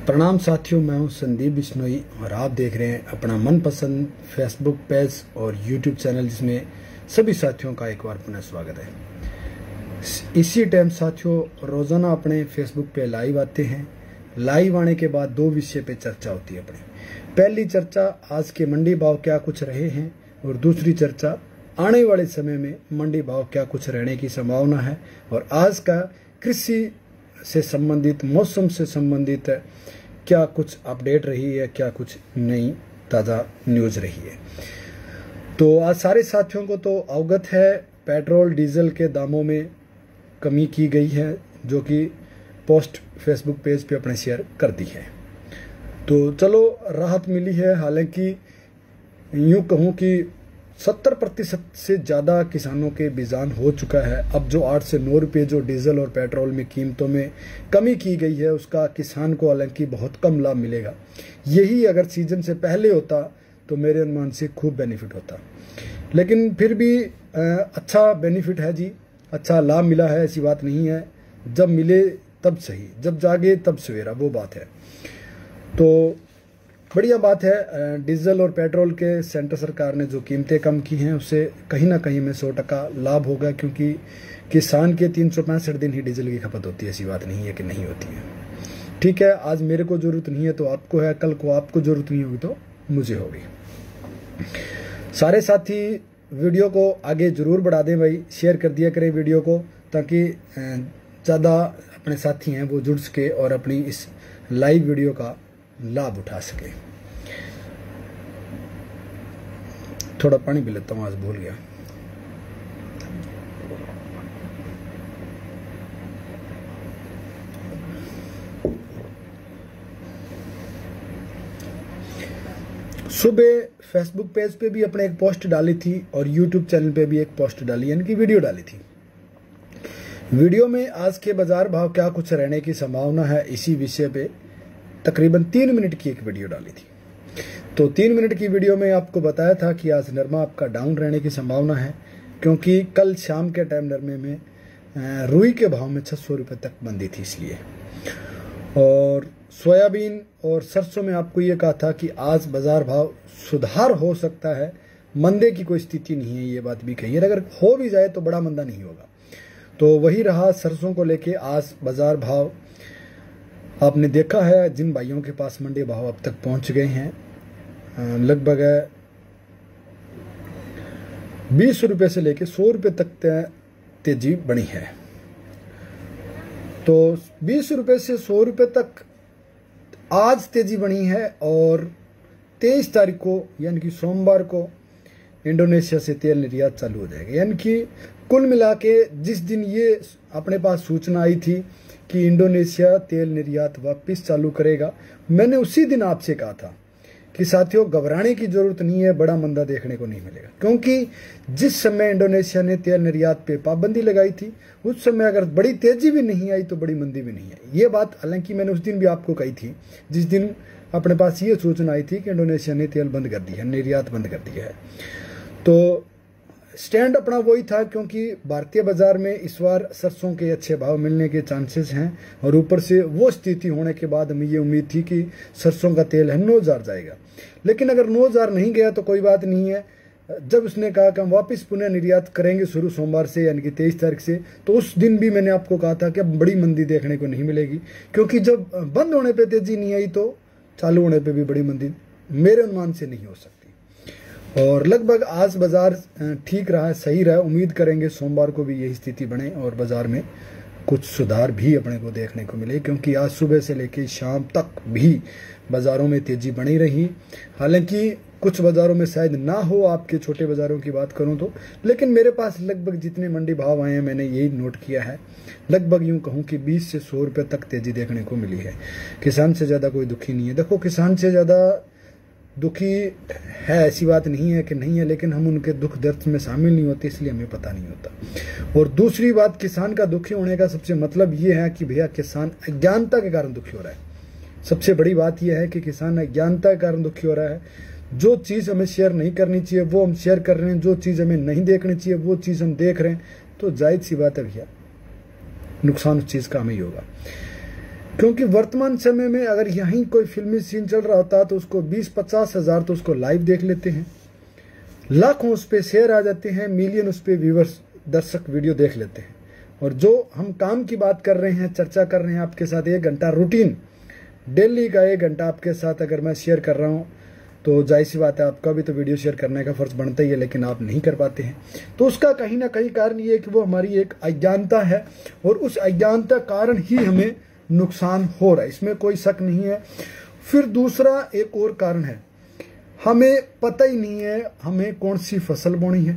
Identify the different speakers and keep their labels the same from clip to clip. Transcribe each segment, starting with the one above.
Speaker 1: प्रणाम साथियों, मैं हूं संदीप बिश्नोई और आप देख रहे हैं अपना मनपसंद फेसबुक पेज और यूट्यूब चैनल, जिसमें सभी साथियों का एक बार पुनः स्वागत है। इसी टाइम साथियों रोजाना अपने फेसबुक पे लाइव आते हैं। लाइव आने के बाद दो विषय पे चर्चा होती है अपनी। पहली चर्चा आज के मंडी भाव क्या कुछ रहे हैं और दूसरी चर्चा आने वाले समय में मंडी भाव क्या कुछ रहने की संभावना है और आज का कृषि से संबंधित, मौसम से संबंधित क्या कुछ अपडेट रही है, क्या कुछ नई ताज़ा न्यूज़ रही है। तो आज सारे साथियों को तो अवगत है, पेट्रोल डीजल के दामों में कमी की गई है, जो कि पोस्ट फेसबुक पेज पे अपने शेयर कर दी है। तो चलो राहत मिली है। हालांकि यूँ कहूँ कि 70% से ज़्यादा किसानों के बिजान हो चुका है। अब जो 8 से 9 रुपये जो डीजल और पेट्रोल में कीमतों में कमी की गई है, उसका किसान को हालांकि बहुत कम लाभ मिलेगा। यही अगर सीजन से पहले होता तो मेरे अनुमान से खूब बेनिफिट होता, लेकिन फिर भी अच्छा बेनिफिट है जी, अच्छा लाभ मिला है, ऐसी बात नहीं है। जब मिले तब सही, जब जागे तब सवेरा, वो बात है। तो बढ़िया बात है। डीजल और पेट्रोल के सेंटर सरकार ने जो कीमतें कम की हैं, उससे कहीं ना कहीं में 100% लाभ होगा, क्योंकि किसान के 365 दिन ही डीजल की खपत होती है। ऐसी बात नहीं है कि नहीं होती है। ठीक है, आज मेरे को जरूरत नहीं है तो आपको है, कल को आपको जरूरत नहीं होगी तो मुझे होगी। सारे साथी वीडियो को आगे जरूर बढ़ा दें भाई, शेयर कर दिया करें वीडियो को, ताकि ज़्यादा अपने साथी हैं वो जुड़ सके और अपनी इस लाइव वीडियो का लाभ उठा सके। थोड़ा पानी पी लेता हूँ, आज भूल गया। सुबह फेसबुक पेज पे भी अपने एक पोस्ट डाली थी और यूट्यूब चैनल पे भी एक पोस्ट डाली, यानी कि वीडियो डाली थी। वीडियो में आज के बाजार भाव क्या कुछ रहने की संभावना है, इसी विषय पे तकरीबन 3 मिनट की एक वीडियो डाली थी। तो 3 मिनट की वीडियो में आपको बताया था कि आज नरमा आपका डाउन रहने की संभावना है, क्योंकि कल शाम के टाइम नरमे में रुई के भाव में 600 रुपये तक मंदी थी इसलिए। और सोयाबीन और सरसों में आपको ये कहा था कि आज बाजार भाव सुधार हो सकता है, मंदे की कोई स्थिति नहीं है, ये बात भी कही है। अगर हो भी जाए तो बड़ा मंदा नहीं होगा। तो वही रहा। सरसों को लेके आज बाजार भाव आपने देखा है, जिन भाइयों के पास मंडी भाव अब तक पहुंच गए हैं, लगभग 20 रुपये से लेके 100 रुपये तक तेजी बनी है। तो 20 रुपये से 100 रुपये तक आज तेजी बनी है और 23 तारीख को यानी कि सोमवार को इंडोनेशिया से तेल निर्यात चालू हो जाएगा। यानी कि कुल मिला के जिस दिन ये अपने पास सूचना आई थी कि इंडोनेशिया तेल निर्यात वापस चालू करेगा, मैंने उसी दिन आपसे कहा था कि साथियों घबराने की जरूरत नहीं है, बड़ा मंदा देखने को नहीं मिलेगा। क्योंकि जिस समय इंडोनेशिया ने तेल निर्यात पे पाबंदी लगाई थी, उस समय अगर बड़ी तेजी भी नहीं आई तो बड़ी मंदी भी नहीं आई। ये बात हालांकि मैंने उस दिन भी आपको कही थी, जिस दिन अपने पास ये सूचना आई थी कि इंडोनेशिया ने तेल बंद कर दिया है, निर्यात बंद कर दिया है। तो स्टैंड अपना वही था, क्योंकि भारतीय बाजार में इस बार सरसों के अच्छे भाव मिलने के चांसेस हैं और ऊपर से वो स्थिति होने के बाद हमें ये उम्मीद थी कि सरसों का तेल है 9,000 जाएगा। लेकिन अगर 9,000 नहीं गया तो कोई बात नहीं है। जब उसने कहा कि हम वापस पुनः निर्यात करेंगे शुरू सोमवार से यानी कि 23 तारीख से, तो उस दिन भी मैंने आपको कहा था कि अब बड़ी मंदी देखने को नहीं मिलेगी, क्योंकि जब बंद होने पर तेजी नहीं आई तो चालू होने पर भी बड़ी मंदी मेरे अनुमान से नहीं हो सकती। और लगभग आज बाजार ठीक रहा, सही रहा। उम्मीद करेंगे सोमवार को भी यही स्थिति बने और बाजार में कुछ सुधार भी अपने को देखने को मिले, क्योंकि आज सुबह से लेकर शाम तक भी बाजारों में तेजी बनी रही। हालांकि कुछ बाजारों में शायद ना हो, आपके छोटे बाजारों की बात करूं तो, लेकिन मेरे पास लगभग जितने मंडी भाव आए हैं मैंने यही नोट किया है, लगभग यूं कहूं कि 20 से 100 रुपये तक तेजी देखने को मिली है। किसान से ज़्यादा कोई दुखी नहीं है। देखो, किसान से ज़्यादा दुखी है ऐसी बात नहीं है कि नहीं है, लेकिन हम उनके दुख दर्द में शामिल नहीं होते, इसलिए हमें पता नहीं होता। और दूसरी बात, किसान का दुखी होने का सबसे मतलब ये है कि भैया किसान अज्ञानता के कारण दुखी हो रहा है। सबसे बड़ी बात यह है कि किसान अज्ञानता के कारण दुखी हो रहा है। जो चीज़ हमें शेयर नहीं करनी चाहिए वो हम शेयर कर रहे हैं, जो चीज़ हमें नहीं देखनी चाहिए वो चीज़ हम देख रहे हैं, तो जायज़ सी बात है भैया नुकसान उस चीज़ का हमें ही होगा। क्योंकि वर्तमान समय में अगर यहीं कोई फिल्मी सीन चल रहा होता तो उसको 20-50 हज़ार तो उसको लाइव देख लेते हैं, लाखों उस पर शेयर आ जाते हैं, मिलियन उस पर व्यूवर्स दर्शक वीडियो देख लेते हैं। और जो हम काम की बात कर रहे हैं, चर्चा कर रहे हैं आपके साथ, 1 घंटा रूटीन डेली का 1 घंटा आपके साथ अगर मैं शेयर कर रहा हूँ तो जाहिर सी बात है आपका भी तो वीडियो शेयर करने का फर्ज बनता ही है, लेकिन आप नहीं कर पाते हैं। तो उसका कहीं ना कहीं कारण ये है कि वो हमारी एक अज्ञानता है, और उस अज्ञानता कारण ही हमें नुकसान हो रहा है, इसमें कोई शक नहीं है। फिर दूसरा एक और कारण है, हमें पता ही नहीं है हमें कौन सी फसल बोनी है,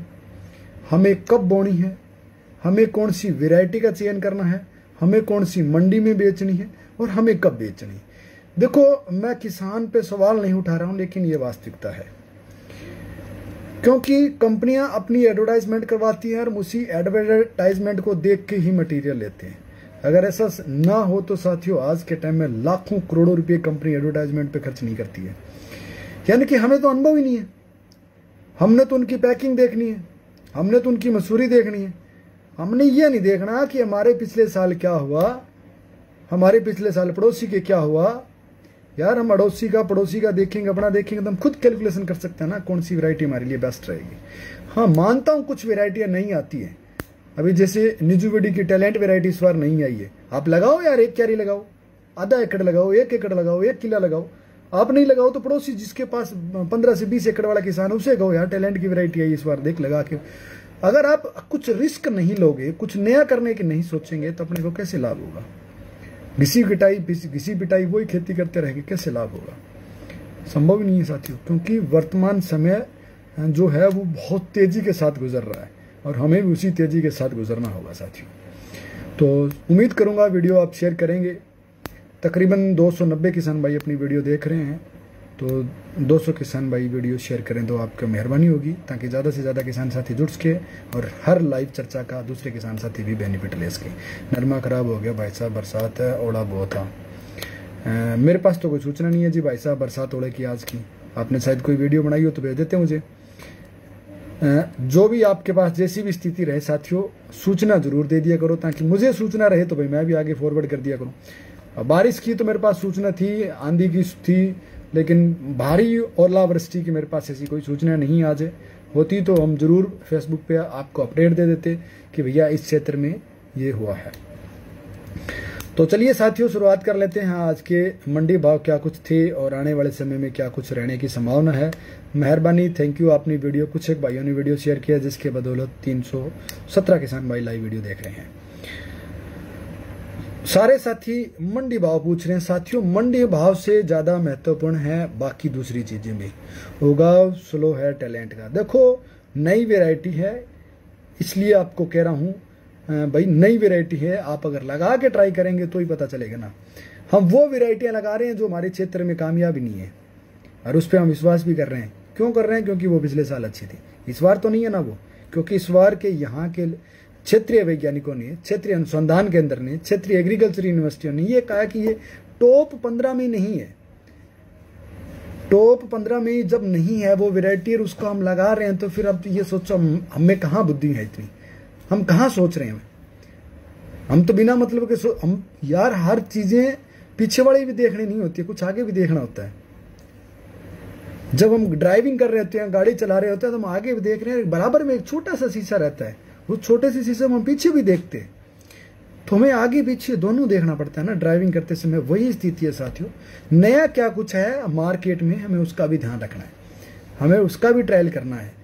Speaker 1: हमें कब बोनी है, हमें कौन सी वैरायटी का चयन करना है, हमें कौन सी मंडी में बेचनी है और हमें कब बेचनी है। देखो, मैं किसान पे सवाल नहीं उठा रहा हूं, लेकिन ये वास्तविकता है, क्योंकि कंपनियां अपनी एडवर्टाइजमेंट करवाती हैं और उसी एडवर्टाइजमेंट को देख के ही मटेरियल लेते हैं। अगर ऐसा ना हो तो साथियों, आज के टाइम में लाखों करोड़ों रुपए कंपनी एडवर्टाइजमेंट पे खर्च नहीं करती है। यानी कि हमें तो अनुभव ही नहीं है, हमने तो उनकी पैकिंग देखनी है, हमने तो उनकी मसूरी देखनी है, हमने ये नहीं देखना कि हमारे पिछले साल क्या हुआ, हमारे पिछले साल पड़ोसी के क्या हुआ। यार, हम पड़ोसी का देखेंगे, अपना देखेंगे तो हम खुद कैलकुलेशन कर सकते हैं ना कौन सी वैरायटी हमारे लिए बेस्ट रहेगी। हाँ, मानता हूं कुछ वैरायटियां नहीं आती है, अभी जैसे निजुविडी की टैलेंट वैरायटी इस बार नहीं आई है। आप लगाओ यार, 1 क्यारी लगाओ, आधा एकड़ लगाओ, 1 एकड़ लगाओ, 1 किला लगाओ। आप नहीं लगाओ तो पड़ोसी जिसके पास 15 से 20 एकड़ वाला किसान है उसे कहो यार टैलेंट की वैरायटी आई इस बार, देख लगा के। अगर आप कुछ रिस्क नहीं लोगे, कुछ नया करने की नहीं सोचेंगे तो अपने को कैसे लाभ होगा। घिसी पिटाई वही खेती करते रहेंगे, कैसे लाभ होगा। संभव ही नहीं है साथियों, क्योंकि वर्तमान समय जो है वो बहुत तेजी के साथ गुजर रहा है और हमें भी उसी तेजी के साथ गुजरना होगा साथियों। तो उम्मीद करूंगा वीडियो आप शेयर करेंगे। तकरीबन 290 किसान भाई अपनी वीडियो देख रहे हैं, तो 200 किसान भाई वीडियो शेयर करें तो आपकी मेहरबानी होगी, ताकि ज़्यादा से ज़्यादा किसान साथी जुड़ सके और हर लाइव चर्चा का दूसरे किसान साथी भी बेनिफिट ले सके। नरमा खराब हो गया भाई साहब, बरसात है, ओला बहुत था। मेरे पास तो कोई सूचना नहीं है जी भाई साहब बरसात ओले की आज की। आपने शायद कोई वीडियो बनाई हो तो भेज देते मुझे। जो भी आपके पास जैसी भी स्थिति रहे साथियों, सूचना जरूर दे दिया करो, ताकि मुझे सूचना रहे तो भाई मैं भी आगे फॉरवर्ड कर दिया करूँ। बारिश की तो मेरे पास सूचना थी, आंधी की थी, लेकिन भारी ओलावृष्टि की मेरे पास ऐसी कोई सूचना नहीं आज है। होती तो हम जरूर फेसबुक पे आपको अपडेट दे देते कि भैया इस क्षेत्र में ये हुआ है। तो चलिए साथियों, शुरुआत कर लेते हैं आज के मंडी भाव क्या कुछ थे और आने वाले समय में क्या कुछ रहने की संभावना है। मेहरबानी, थैंक यू। आपने वीडियो, कुछ एक भाइयों ने वीडियो शेयर किया जिसके बदौलत 317 किसान भाई लाइव वीडियो देख रहे हैं। सारे साथी मंडी भाव पूछ रहे हैं साथियों। मंडी भाव से ज्यादा महत्वपूर्ण है बाकी दूसरी चीजें भी। उगाव स्लो है टैलेंट का। देखो, नई वैरायटी है, इसलिए आपको कह रहा हूं भाई, नई वैरायटी है, आप अगर लगा के ट्राई करेंगे तो ही पता चलेगा ना। हम वो वैरायटियां लगा रहे हैं जो हमारे क्षेत्र में कामयाब नहीं है, और उस पर हम विश्वास भी कर रहे हैं। क्यों कर रहे हैं? क्योंकि वो पिछले साल अच्छी थी, इस बार तो नहीं है ना वो। क्योंकि इस बार के यहाँ के क्षेत्रीय वैज्ञानिकों ने, क्षेत्रीय अनुसंधान केंद्र ने, क्षेत्रीय एग्रीकल्चर यूनिवर्सिटियों ने ये कहा कि ये टॉप 15 में नहीं है। टॉप 15 में जब नहीं है वो वैरायटी और उसको हम लगा रहे हैं, तो फिर अब ये सोचो हमें कहाँ बुद्धि है इतनी, हम कहाँ सोच रहे हैं। हम तो बिना मतलब के हम यार, हर चीजें पीछे वाली भी देखनी नहीं होती है, कुछ आगे भी देखना होता है। जब हम ड्राइविंग कर रहे होते हैं, गाड़ी चला रहे होते हैं, तो हम आगे भी देख रहे हैं, बराबर में एक छोटा सा शीशा रहता है, उस छोटे से शीशे में हम पीछे भी देखते हैं। तो हमें आगे पीछे दोनों देखना पड़ता है ना ड्राइविंग करते समय। वही स्थिति है साथियों। नया क्या कुछ है मार्केट में, हमें उसका भी ध्यान रखना है, हमें उसका भी ट्रायल करना है।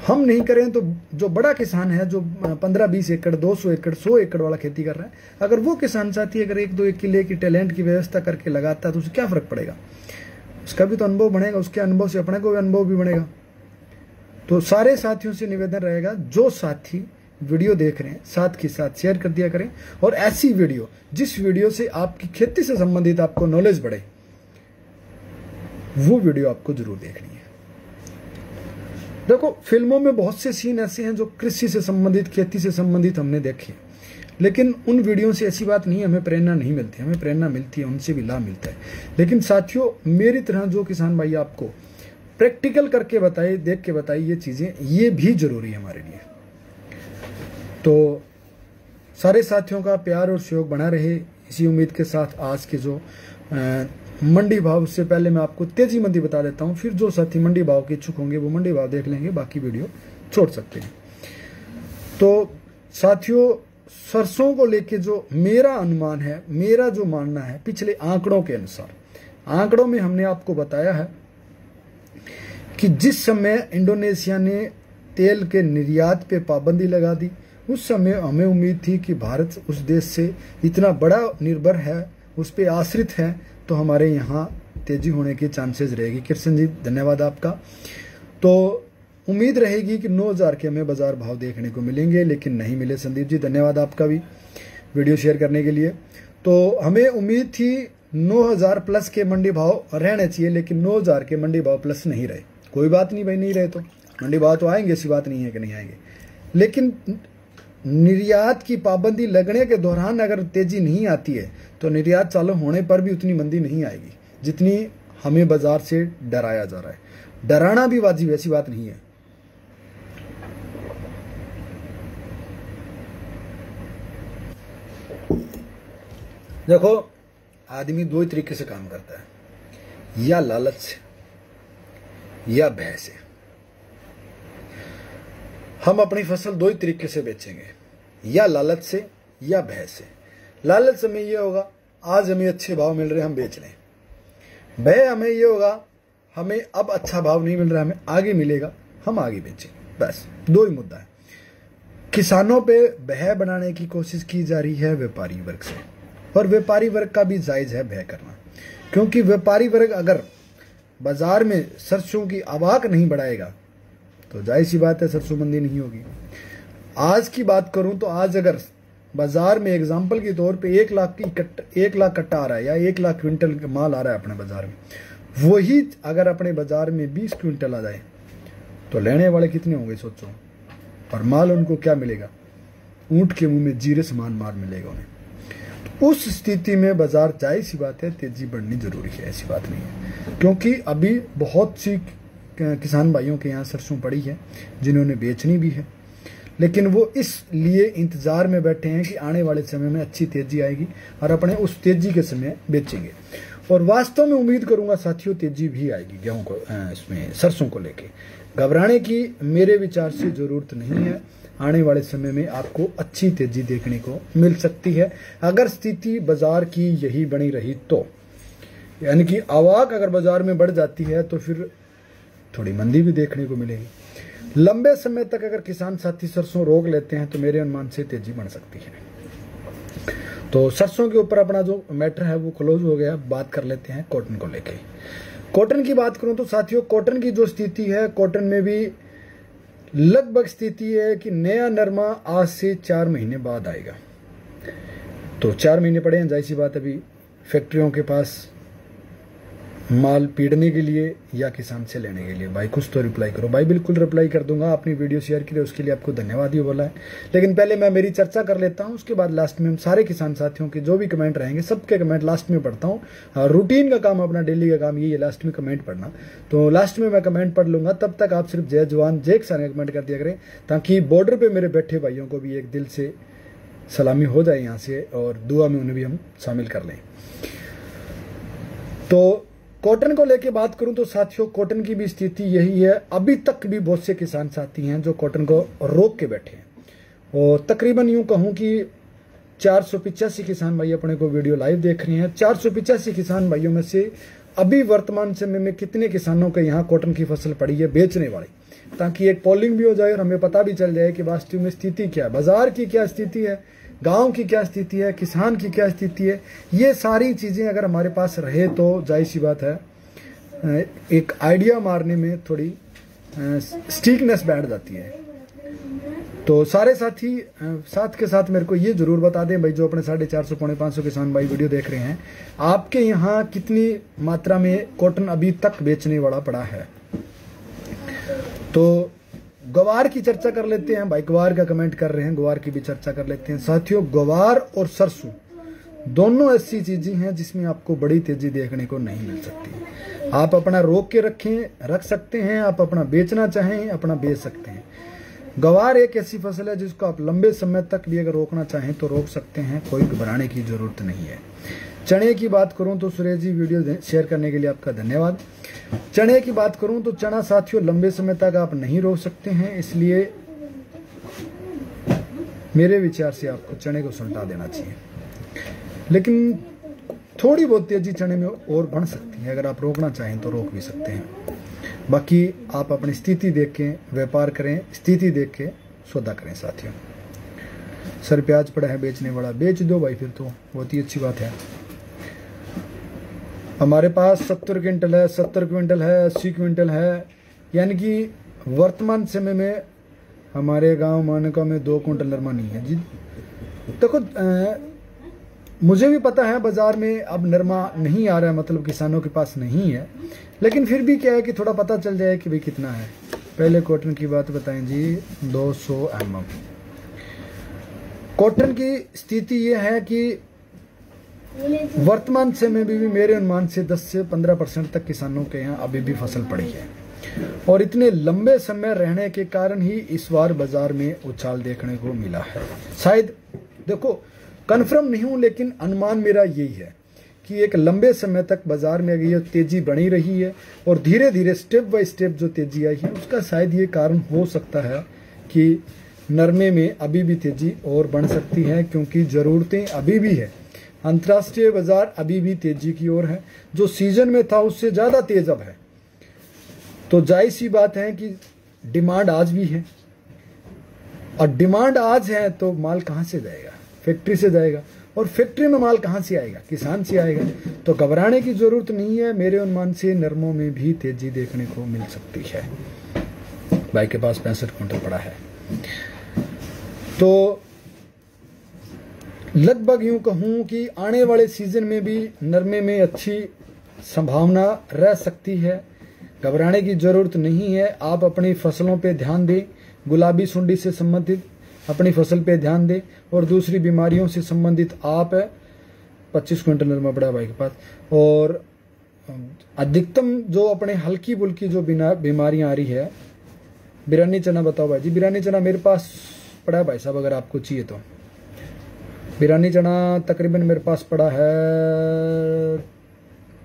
Speaker 1: हम नहीं करें तो जो बड़ा किसान है, जो 15-20 एकड़, 200 एकड़, 100 एकड़ वाला खेती कर रहा है, अगर वो किसान साथी अगर 1-2 किले की टैलेंट की व्यवस्था करके लगाता है तो उसे क्या फर्क पड़ेगा? उसका भी तो अनुभव बढ़ेगा, उसके अनुभव से अपने को भी अनुभव भी बढ़ेगा। तो सारे साथियों से निवेदन रहेगा, जो साथी वीडियो देख रहे हैं साथ के साथ शेयर कर दिया करें, और ऐसी वीडियो जिस वीडियो से आपकी खेती से संबंधित आपको नॉलेज बढ़े, वो वीडियो आपको जरूर देखनी है। देखो, फिल्मों में बहुत से सीन ऐसे हैं जो कृषि से संबंधित, खेती से संबंधित हमने देखे, लेकिन उन वीडियो से ऐसी बात नहीं है हमें प्रेरणा नहीं मिलती। हमें प्रेरणा मिलती है, उनसे भी लाभ मिलता है। लेकिन साथियों, मेरी तरह जो किसान भाई आपको प्रैक्टिकल करके बताए, देख के बताए ये चीजें, ये भी जरूरी है हमारे लिए। तो सारे साथियों का प्यार और सहयोग बना रहे, इसी उम्मीद के साथ आज के जो मंडी भाव, उससे पहले मैं आपको तेजी मंदी बता देता हूं, फिर जो साथी मंडी भाव के इच्छुक होंगे वो मंडी भाव देख लेंगे, बाकी वीडियो छोड़ सकते हैं। तो साथियों, सरसों को लेके जो मेरा अनुमान है, मेरा जो मानना है पिछले आंकड़ों के अनुसार, आंकड़ों में हमने आपको बताया है कि जिस समय इंडोनेशिया ने तेल के निर्यात पे पाबंदी लगा दी, उस समय हमें उम्मीद थी कि भारत उस देश से इतना बड़ा निर्भर है, उस पर आश्रित है, तो हमारे यहाँ तेजी होने की चांसेस रहेगी। कृष्ण जी धन्यवाद आपका। तो उम्मीद रहेगी कि 9,000 के हमें बाजार भाव देखने को मिलेंगे, लेकिन नहीं मिले। संदीप जी धन्यवाद आपका भी वीडियो शेयर करने के लिए। तो हमें उम्मीद थी 9,000 प्लस के मंडी भाव रहने चाहिए, लेकिन 9,000 के मंडी भाव प्लस नहीं रहे। कोई बात नहीं भाई, नहीं रहे तो मंडी भाव तो आएंगे, ऐसी बात नहीं है कि नहीं आएंगे, लेकिन निर्यात की पाबंदी लगने के दौरान अगर तेजी नहीं आती है तो निर्यात चालू होने पर भी उतनी मंदी नहीं आएगी जितनी हमें बाजार से डराया जा रहा है। डराना भी वाजिब, ऐसी बात नहीं है। देखो, आदमी दो ही तरीके से काम करता है, या लालच से या भय से। हम अपनी फसल दो ही तरीके से बेचेंगे, या लालच से या भय से। लालच में ये होगा आज हमें अच्छे भाव मिल रहे हैं, हम बेच लें। भय हमें ये होगा हमें अब अच्छा भाव नहीं मिल रहा, हमें आगे मिलेगा, हम आगे बेचें। बस दो ही मुद्दा है। किसानों पे भय बनाने की कोशिश की जा रही है व्यापारी वर्ग से, और व्यापारी वर्ग का भी जायज है भय करना, क्योंकि व्यापारी वर्ग अगर बाजार में सरसों की आवक नहीं बढ़ाएगा तो जाहिर सी बात है सरसों मंदी नहीं होगी। आज की बात करूं तो आज अगर बाजार में एग्जाम्पल के तौर पे 1 लाख कट्टा आ रहा है या 1 लाख क्विंटल माल आ रहा है अपने बाजार में, वही अगर अपने बाजार में 20 क्विंटल आ जाए तो लेने वाले कितने होंगे सोचो, और माल उनको क्या मिलेगा? ऊंट के मुंह में जीरे समान माल मिलेगा उन्हें। तो उस स्थिति में बाजार, जाहिर सी बात है तेजी बढ़नी जरूरी है, ऐसी बात नहीं है, क्योंकि अभी बहुत सी किसान भाइयों के यहाँ सरसों पड़ी है जिन्होंने बेचनी भी है, लेकिन वो इसलिए इंतजार में बैठे हैं कि आने वाले समय में अच्छी तेजी आएगी और अपने उस तेजी के समय बेचेंगे। और वास्तव में उम्मीद करूंगा साथियों तेजी भी आएगी गेहूं को, इसमें सरसों को लेके घबराने की मेरे विचार से जरूरत नहीं है। आने वाले समय में आपको अच्छी तेजी देखने को मिल सकती है अगर स्थिति बाजार की यही बनी रही तो, यानी कि आवक अगर बाजार में बढ़ जाती है तो फिर थोड़ी मंदी भी देखने को मिलेगी। लंबे समय तक अगर किसान साथी सरसों रोक लेते हैं तो मेरे अनुमान से तेजी बढ़ सकती है। तो सरसों के ऊपर अपना जो मैटर है वो क्लोज हो गया। बात कर लेते हैं कॉटन को लेके। कॉटन की बात करूं तो साथियों, कॉटन की जो स्थिति है, कॉटन में भी लगभग स्थिति है कि नया नरमा आज से 4 महीने बाद आएगा। तो 4 महीने पड़े हैं, जाहिर सी बात अभी फैक्ट्रियों के पास माल पीड़ने के लिए या किसान से लेने के लिए। भाई कुछ तो रिप्लाई करो। भाई बिल्कुल रिप्लाई कर दूंगा, अपनी वीडियो शेयर की, उसके लिए आपको धन्यवाद ही बोला है। लेकिन पहले मैं मेरी चर्चा कर लेता हूं, उसके बाद लास्ट में हम सारे किसान साथियों के जो भी कमेंट रहेंगे सबके कमेंट लास्ट में पढ़ता हूं। रूटीन का काम, अपना डेली का काम यही है लास्ट में कमेंट पढ़ना। तो लास्ट में मैं कमेंट पढ़ लूंगा, तब तक आप सिर्फ जय जवान जय किसान कमेंट कर दिया करें, ताकि बॉर्डर पर मेरे बैठे भाइयों को भी एक दिल से सलामी हो जाए यहाँ से, और दुआ में उन्हें भी हम शामिल कर लें। तो कॉटन को लेके बात करूं तो साथियों, कॉटन की भी स्थिति यही है। अभी तक भी बहुत से किसान साथी हैं जो कॉटन को रोक के बैठे हैं, और तकरीबन यूं कहूं कि 485 किसान भाई अपने को वीडियो लाइव देख रहे हैं। 485 किसान भाइयों में से अभी वर्तमान समय में कितने किसानों के यहाँ कॉटन की फसल पड़ी है बेचने वाली, ताकि एक पोलिंग भी हो जाए और हमें पता भी चल जाए कि वास्तव में स्थिति क्या है, बाजार की क्या स्थिति है, गांव की क्या स्थिति है, किसान की क्या स्थिति है। ये सारी चीजें अगर हमारे पास रहे तो जाहिर सी बात है एक आइडिया मारने में थोड़ी स्टिकनेस बैठ जाती है। तो सारे साथी साथ के साथ मेरे को ये जरूर बता दें भाई, जो अपने 450 पौने 500 किसान भाई वीडियो देख रहे हैं, आपके यहाँ कितनी मात्रा में कॉटन अभी तक बेचने वाला पड़ा है। तो ग्वार की चर्चा कर लेते हैं भाई, ग्वार का कमेंट कर रहे हैं, ग्वार की भी चर्चा कर लेते हैं साथियों। ग्वार और सरसों दोनों ऐसी चीजें हैं जिसमें आपको बड़ी तेजी देखने को नहीं मिल सकती। आप अपना रोक के रख सकते हैं, आप अपना बेचना चाहें अपना बेच सकते हैं। गवार एक ऐसी फसल है जिसको आप लंबे समय तक भी अगर रोकना चाहें तो रोक सकते हैं, कोई घबराने की जरूरत नहीं है। चने की बात करूं तो सुरेश जी वीडियो शेयर करने के लिए आपका धन्यवाद। चने की बात करूं तो चना साथियों लंबे समय तक आप नहीं रोक सकते हैं, इसलिए मेरे विचार से आपको चने को सुलटा देना चाहिए। लेकिन थोड़ी बहुत तेजी चने में और बढ़ सकती है, अगर आप रोकना चाहें तो रोक भी सकते हैं। बाकी आप अपनी स्थिति देख के व्यापार करें, स्थिति देख के सौदा करें साथियों। सर प्याज पड़ा है बेचने वाला, बेच दो भाई, फिर तो बहुत ही अच्छी बात है। हमारे पास 70 क्विंटल है, 70 क्विंटल है, 80 क्विंटल है, यानी कि वर्तमान समय में हमारे गांव मानका में 2 क्विंटल नरमा नहीं है जी। देखो मुझे भी पता है बाजार में अब नरमा नहीं आ रहा है, मतलब किसानों के पास नहीं है, लेकिन फिर भी क्या है कि थोड़ा पता चल जाए कि भाई कितना है। पहले कॉटन की बात बताएं जी, 200 mm। कॉटन की स्थिति ये है कि वर्तमान समय में भी मेरे अनुमान से 10 से 15% तक किसानों के यहाँ अभी भी फसल पड़ी है, और इतने लंबे समय रहने के कारण ही इस बार बाजार में उछाल देखने को मिला है। शायद देखो कन्फर्म नहीं हूं, लेकिन अनुमान मेरा यही है कि एक लंबे समय तक बाजार में ये तेजी बनी रही है, और धीरे धीरे स्टेप बाय स्टेप जो तेजी आई है उसका शायद ये कारण हो सकता है कि नरमे में अभी भी तेजी और बढ़ सकती है, क्योंकि जरूरतें अभी भी है। अंतर्राष्ट्रीय बाजार अभी भी तेजी की ओर है, जो सीजन में था उससे ज्यादा तेज अब है। तो जाहिर सी बात है कि डिमांड आज भी है, और डिमांड आज है तो माल कहां से जाएगा? फैक्ट्री से जाएगा, और फैक्ट्री में माल कहां से आएगा? किसान से आएगा। तो घबराने की जरूरत नहीं है। मेरे अनुमान से नरमों में भी तेजी देखने को मिल सकती है। भाई के पास 65 क्विंटल पड़ा है, तो लगभग यूं कहूं कि आने वाले सीजन में भी नरमे में अच्छी संभावना रह सकती है। घबराने की जरूरत नहीं है। आप अपनी फसलों पे ध्यान दें, गुलाबी सुंडी से संबंधित अपनी फसल पे ध्यान दें, और दूसरी बीमारियों से संबंधित आप 25 क्विंटल नरमा पड़ा भाई के पास। और अधिकतम जो अपने हल्की बुल्की जो बीमारियां आ रही है, बिरानी चना बताओ भाई जी। बिरानी चना मेरे पास पड़ा है भाई साहब, अगर आपको चाहिए तो। बिरानी चना तकरीबन मेरे पास पड़ा है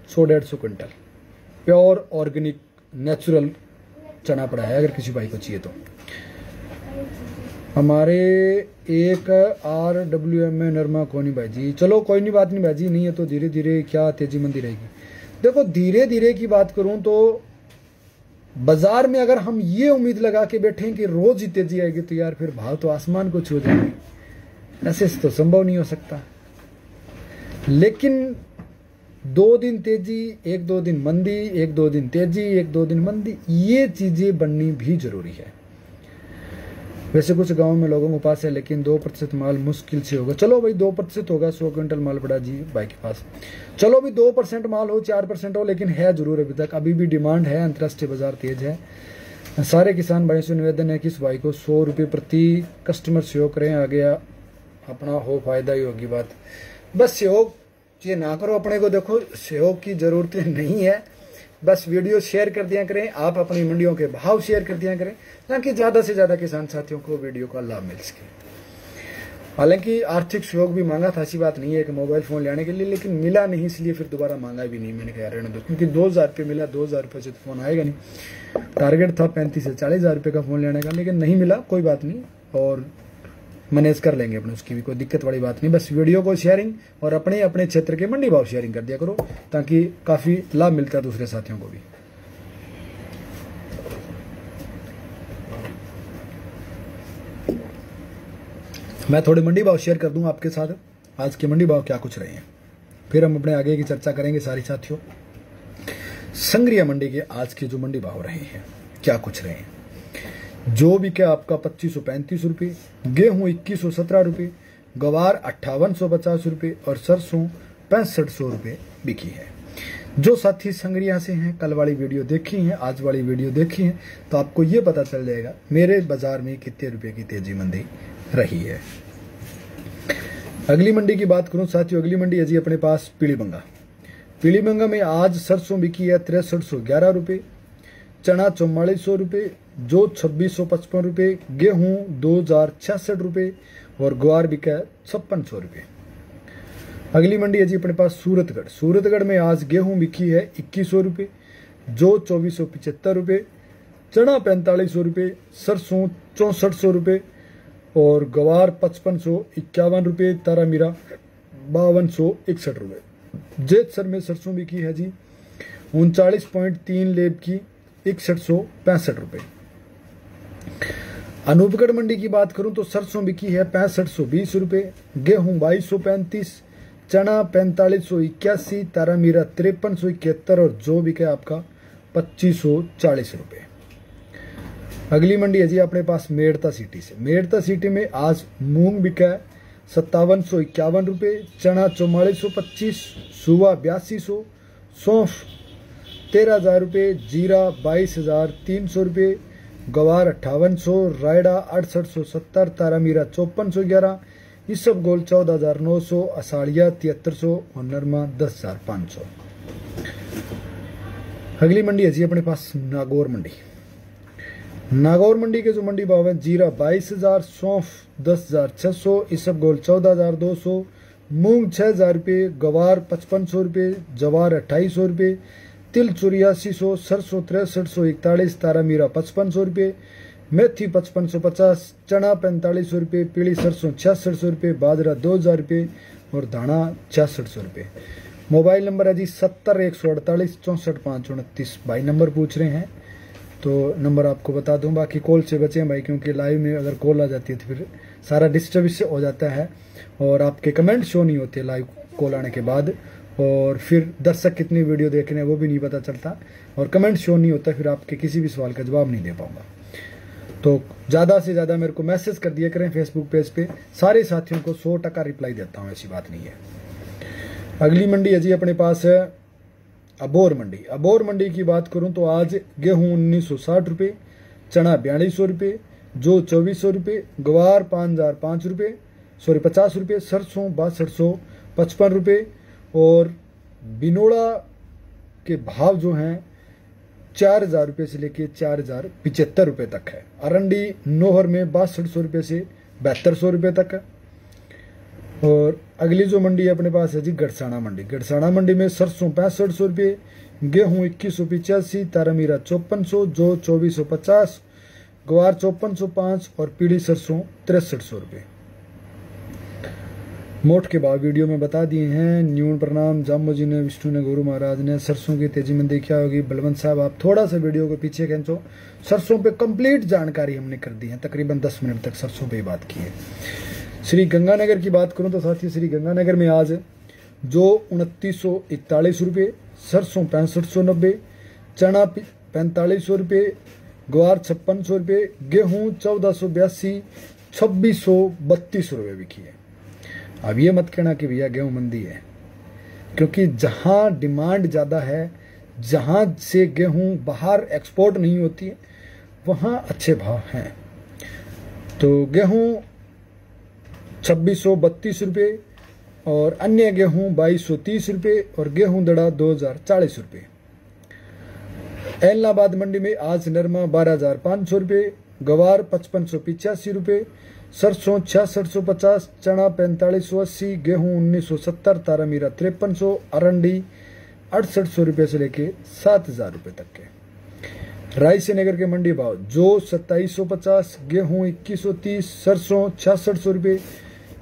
Speaker 1: 100-150 क्विंटल प्योर ऑर्गेनिक नेचुरल चना पड़ा है, अगर किसी भाई को चाहिए तो। हमारे एक RWM में नरमा कोनी भाई जी। चलो कोई नहीं, बात नहीं भाई जी, नहीं है तो धीरे धीरे क्या तेजी मंदी रहेगी। देखो धीरे धीरे की बात करूं तो बाजार में अगर हम ये उम्मीद लगा के बैठे कि रोज ही तेजी आएगी तो यार फिर भाव तो आसमान को छू जाएंगे, ऐसे तो संभव नहीं हो सकता। लेकिन 2 दिन तेजी, 1-2 दिन मंदी, 1-2 दिन तेजी, 1-2 दिन मंदी, ये चीजें बननी भी जरूरी है। वैसे कुछ गांव में लोगों के पास है, लेकिन 2% माल मुश्किल से होगा। चलो भाई 2% होगा, 100 क्विंटल माल पड़ा जी भाई के पास। चलो भी 2% माल हो, 4% हो, लेकिन है जरूर अभी तक, अभी भी डिमांड है, अंतर्राष्ट्रीय बाजार तेज है। सारे किसान भाई से निवेदन है कि इस भाई को 100 रुपये प्रति कस्टमर सहयोग करें, आगे अपना हो फायदा ही होगी बात। बस सहयोग ये ना करो अपने को, देखो सहयोग की जरूरत नहीं है, बस वीडियो शेयर कर दिया करें, आप अपनी मंडियों के भाव शेयर कर दिया करें, ताकि ज्यादा से ज्यादा किसान साथियों को वीडियो का लाभ मिल सके। हालांकि आर्थिक सहयोग भी मांगा था, ऐसी बात नहीं है कि मोबाइल फोन लेने के लिए, लेकिन मिला नहीं, इसलिए फिर दोबारा मांगा भी नहीं। मैंने कहा रहने दो, क्योंकि 2000 रुपये मिला, 2000 रुपये से तो फोन आएगा नहीं। टारगेट था 35 से 40 हजार रुपये का फोन लेने का, लेकिन नहीं मिला, कोई बात नहीं, और मैनेज कर लेंगे अपने, उसकी भी कोई दिक्कत वाली बात नहीं। बस वीडियो को शेयरिंग और अपने अपने क्षेत्र के मंडी भाव शेयरिंग कर दिया करो, ताकि काफी लाभ मिलता है दूसरे साथियों को भी। मैं थोड़े मंडी भाव शेयर कर दूंगा आपके साथ, आज के मंडी भाव क्या कुछ रहे हैं, फिर हम अपने आगे की चर्चा करेंगे सारी साथियों। संग्रिया मंडी के आज के जो मंडी भाव रहे हैं क्या कुछ रहे हैं। जो भी क्या आपका 2535 रुपये, गेहूं 2117 रुपये, गवार 5850 रुपये, और सरसों 6500 रुपये बिकी है। जो साथी संग्रिया से हैं, कल वाली वीडियो देखी है, आज वाली वीडियो देखी है, तो आपको ये पता चल जाएगा मेरे बाजार में कितने रुपए की तेजी मंदी रही है। अगली मंडी की बात करूं साथियों, अगली मंडी है जी अपने पास पीलीबंगा। पीलीबंगा में आज सरसों बिकी है 6311 रुपये, चना 4400 रुपये, जो 2655 रुपये, गेहूं 2066 रुपये और ग्वार बिका 5600 रुपये। अगली मंडी है जी अपने पास सूरतगढ़। सूरतगढ़ में आज गेहूं बिकी है 2100 रुपये, जो 2475 रुपये, चना 4500 रुपये, सरसों 6400 रुपये और गवार 5551 रुपये, तारामीरा 5261 रुपये। जेतसर में सरसों बिकी है जी 39.3 लेब की 6165 रुपये। अनूपगढ़ मंडी की बात करूं तो सरसों बिकी है 6520 रुपये, गेहूं 2235, चना 4581, तारामीरा 5371 और जो बिका है आपका 2540 रुपये। अगली मंडी है जी अपने पास मेड़ता सिटी से। मेड़ता सिटी में आज मूंग बिका है 5751 रुपये, चना 4425, सुवा 8200, सौंफ 13000 रुपये, जीरा 22300 रुपये, गवार 5800, रायडा 6870, तारामीरा 5411, इसब गोल 14900, असाड़िया 7300 और नरमा 10500। अगली मंडी है जी अपने पास नागौर मंडी। नागौर मंडी के जो मंडी भाव है, जीरा 22000, सौंफ 10600, इसब गोल 14200, मूंग 6000 रुपये, गवार 5500 रुपये, जवार 2800 रुपये, तिल 8400, सरसों 6341, तारामीरा 5500 रुपये, मेथी 5550, चना 4500 रुपये, पीली सरसों 6600 रुपये, बाजरा 2000 रुपये और धाना 6600 रुपये। मोबाइल नंबर है जी 70 148 64 529। भाई नंबर पूछ रहे हैं तो नंबर आपको बता दूं, बाकी कॉल से बचें भाई, क्योंकि लाइव में अगर कॉल आ जाती है तो फिर सारा डिस्टर्बेंस हो जाता है और आपके कमेंट शो नहीं होते लाइव कॉल आने के बाद, और फिर दर्शक कितनी वीडियो देख रहे हैं वो भी नहीं पता चलता और कमेंट शो नहीं होता, फिर आपके किसी भी सवाल का जवाब नहीं दे पाऊंगा। तो ज़्यादा से ज़्यादा मेरे को मैसेज कर दिया करें फेसबुक पेज पे, सारे साथियों को 100% रिप्लाई देता हूँ, ऐसी बात नहीं है। अगली मंडी है जी अपने पास है अबोर मंडी। अबोर मंडी की बात करूं तो आज गेहूं 1960 रुपये, चना 4200 रुपये, जो 2400 रुपये, गवार 5005 रुपये, 50 रुपये, सरसों 6255 रुपये और बिनोड़ा के भाव जो हैं 4000 रुपये से लेके 4075 रुपये तक है। अरंडी नोहर में 6200 रुपये से 7200 रुपये तक है। और अगली जो मंडी है अपने पास है जी गड़साना मंडी। गड़साना मंडी में सरसों 6500 रुपये, गेहूं 2185, तारामीरा 5400, जो 2450, ग्वार 5405 और पीली सरसों 6300 रुपये। मोट के भाव वीडियो में बता दिए हैं। न्यून प्रणाम जामो जी ने, विष्णु ने, गुरु महाराज ने। सरसों की तेजी में देखा होगी बलवंत साहब, आप थोड़ा सा वीडियो को पीछे खींचो। सरसों पे कंप्लीट जानकारी हमने कर दी है, तकरीबन 10 मिनट तक सरसों पे बात की है। श्री गंगानगर की बात करूं तो साथियों श्री गंगानगर में आज जो 2941 रुपये, सरसों 6590, चना 4500 रुपये, ग्वार 5600 रुपये, गेहूं 1482, 2632 रुपये बिकी है। अब ये मत कहना कि भैया गेहूं मंदी है, क्योंकि जहां डिमांड ज़्यादा है, जहां से गेहूं बाहर एक्सपोर्ट नहीं होती है, वहां अच्छे भाव हैं। तो गेहूं 2632 रुपये और अन्य गेहूं 2230 रुपये और गेहूं दड़ा 2040 रुपये। एलनाबाद मंडी में आज नरमा 12500 रुपये, गवार 5585 रुपये, सरसों 6650, चना 4580, गेहूं 1970, तारामीरा 5300, अरंडी 6800 रुपये से लेके 7000 रुपये तक के। रायसी नगर के मंडी भाव जो 2750, गेहूं 2130, सरसों 6600 रुपये,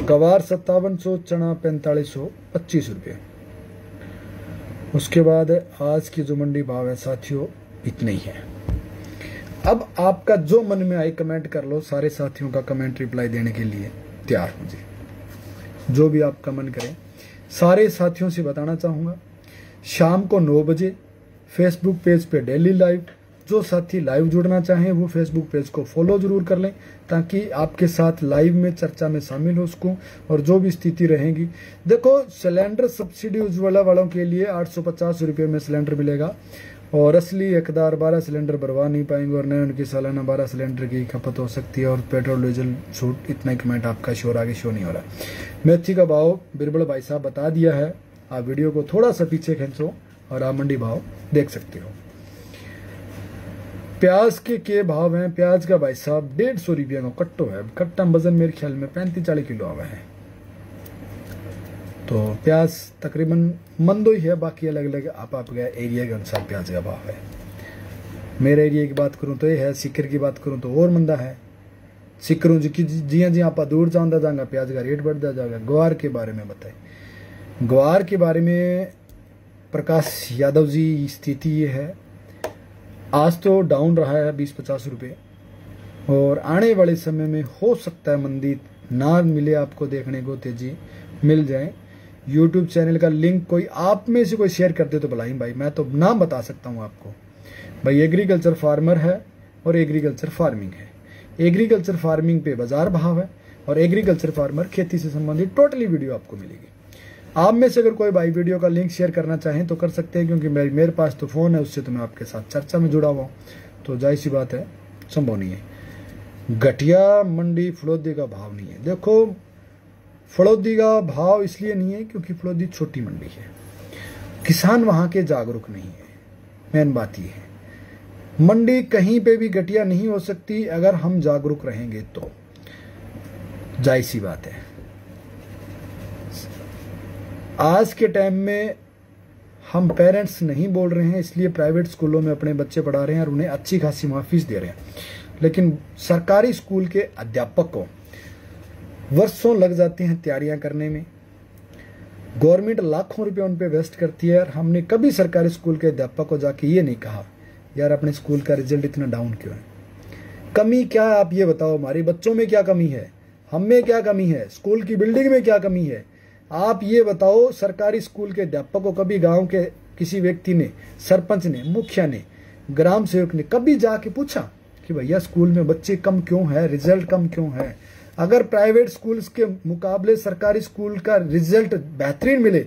Speaker 1: गवार 5700, चना 4525 रुपये। उसके बाद आज की जो मंडी भाव है साथियों इतने ही है। अब आपका जो मन में आए कमेंट कर लो, सारे साथियों का कमेंट रिप्लाई देने के लिए तैयार हूं जी। जो भी आपका मन करे, सारे साथियों से बताना चाहूँगा शाम को 9 बजे फेसबुक पेज पे डेली लाइव। जो साथी लाइव जुड़ना चाहें वो फेसबुक पेज को फॉलो जरूर कर लें, ताकि आपके साथ लाइव में चर्चा में शामिल हो सकूं और जो भी स्थिति रहेगी। देखो सिलेंडर सब्सिडी उज्ज्वला वालों के लिए 850 रुपये में सिलेंडर मिलेगा और असली हकदार 12 सिलेंडर भरवा नहीं पाएंगे और नए उनकी सालाना 12 सिलेंडर की खपत हो सकती है और पेट्रोल डीजल छूट। इतना ही कमेंट आपका शोर आगे शो नहीं हो रहा। मेथी का भाव बिरबल भाई साहब बता दिया है, आप वीडियो को थोड़ा सा पीछे खींचो और आप मंडी भाव देख सकते हो। प्याज के भाव हैं। प्याज का भाई साहब 150 रुपया का कट्टो है। कट्टा वजन मेरे ख्याल में 35-40 किलो आवा है। तो प्याज तकरीबन मंदो ही है, बाकी अलग अलग आप एरिया के अनुसार प्याज का भाव है। मेरे एरिया की बात करूं तो ये है, सिकर की बात करूं तो और मंदा है। सिकरों जी जियां जियां आप दूर जाता जाएगा प्याज का रेट बढ़ता जाएगा। ग्वार के बारे में बताए, ग्वार के बारे में प्रकाश यादव जी स्थिति ये है, आज तो डाउन रहा है 20-50 रुपये, और आने वाले समय में हो सकता है मंदी ना मिले आपको देखने को, तेजी मिल जाए। यूट्यूब चैनल का लिंक कोई आप में से कोई शेयर कर दे तो भलाई भाई, मैं तो नाम बता सकता हूँ आपको भाई। एग्रीकल्चर फार्मर है और एग्रीकल्चर फार्मिंग है। एग्रीकल्चर फार्मिंग पे बाजार भाव है और एग्रीकल्चर फार्मर खेती से संबंधित टोटली वीडियो आपको मिलेगी। आप में से अगर कोई भाई वीडियो का लिंक शेयर करना चाहें तो कर सकते हैं, क्योंकि मेरे पास तो फ़ोन है, उससे तो मैं आपके साथ चर्चा में जुड़ा हुआ हूँ, तो जाहिर सी बात है संभव नहीं है। घटिया मंडी फलोदी का भाव नहीं है। देखो फलोदी का भाव इसलिए नहीं है क्योंकि फलोदी छोटी मंडी है, किसान वहाँ के जागरूक नहीं है। मेन बात यह है, मंडी कहीं पे भी घटिया नहीं हो सकती अगर हम जागरूक रहेंगे तो, जाहिर सी बात है। आज के टाइम में हम पेरेंट्स नहीं बोल रहे हैं, इसलिए प्राइवेट स्कूलों में अपने बच्चे पढ़ा रहे हैं और उन्हें अच्छी खासी फीस दे रहे हैं, लेकिन सरकारी स्कूल के अध्यापक को वर्षों लग जाते हैं तैयारियां करने में। गवर्नमेंट लाखों रुपए उन पे वेस्ट करती है, और हमने कभी सरकारी स्कूल के अध्यापक को जाके ये नहीं कहा यार अपने स्कूल का रिजल्ट इतना डाउन क्यों है, कमी क्या है आप ये बताओ। हमारे बच्चों में क्या कमी है, हम में क्या कमी है, स्कूल की बिल्डिंग में क्या कमी है, आप ये बताओ। सरकारी स्कूल के अध्यापक को कभी गांव के किसी व्यक्ति ने, सरपंच ने, मुखिया ने, ग्राम सेवक ने कभी जाके पूछा कि भैया स्कूल में बच्चे कम क्यों है, रिजल्ट कम क्यों है? अगर प्राइवेट स्कूल के मुकाबले सरकारी स्कूल का रिजल्ट बेहतरीन मिले,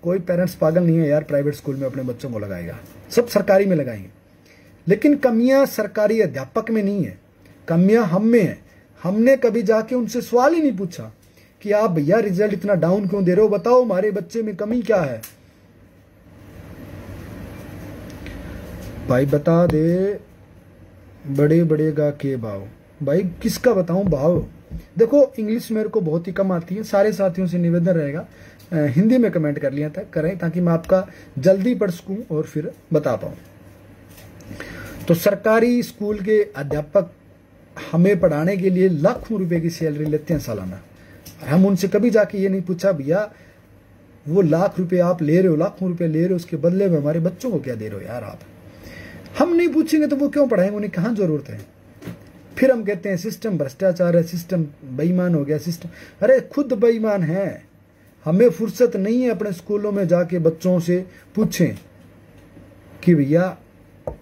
Speaker 1: कोई पेरेंट्स पागल नहीं है यार प्राइवेट स्कूल में अपने बच्चों को लगाएगा, सब सरकारी में लगाएंगे। लेकिन कमियां सरकारी अध्यापक में नहीं है, कमियां हम में है। हमने कभी जाके उनसे सवाल ही नहीं पूछा कि आप भैया रिजल्ट इतना डाउन क्यों दे रहे हो, बताओ हमारे बच्चे में कमी क्या है। भाई बता दे बड़े बड़े का के भाव, भाई किसका बताऊं भाव। देखो इंग्लिश मेरे को बहुत ही कम आती है, सारे साथियों से निवेदन रहेगा हिंदी में कमेंट कर लिया था करें, ताकि मैं आपका जल्दी पढ़ सकूं और फिर बता पाऊं। तो सरकारी स्कूल के अध्यापक हमें पढ़ाने के लिए लाखों रुपए की सैलरी लेते हैं सालाना, हम उनसे कभी जाके ये नहीं पूछा भैया वो लाख रुपए आप ले रहे हो, लाखों रुपए ले रहे हो, उसके बदले में हमारे बच्चों को क्या दे रहे हो यार आप। हम नहीं पूछेंगे तो वो क्यों पढ़ाएंगे, उन्हें कहाँ जरूरत है। फिर हम कहते हैं सिस्टम भ्रष्टाचार है, सिस्टम बेईमान हो गया सिस्टम। अरे खुद बेईमान है। हमें फुर्सत नहीं है अपने स्कूलों में जाके बच्चों से पूछें कि भैया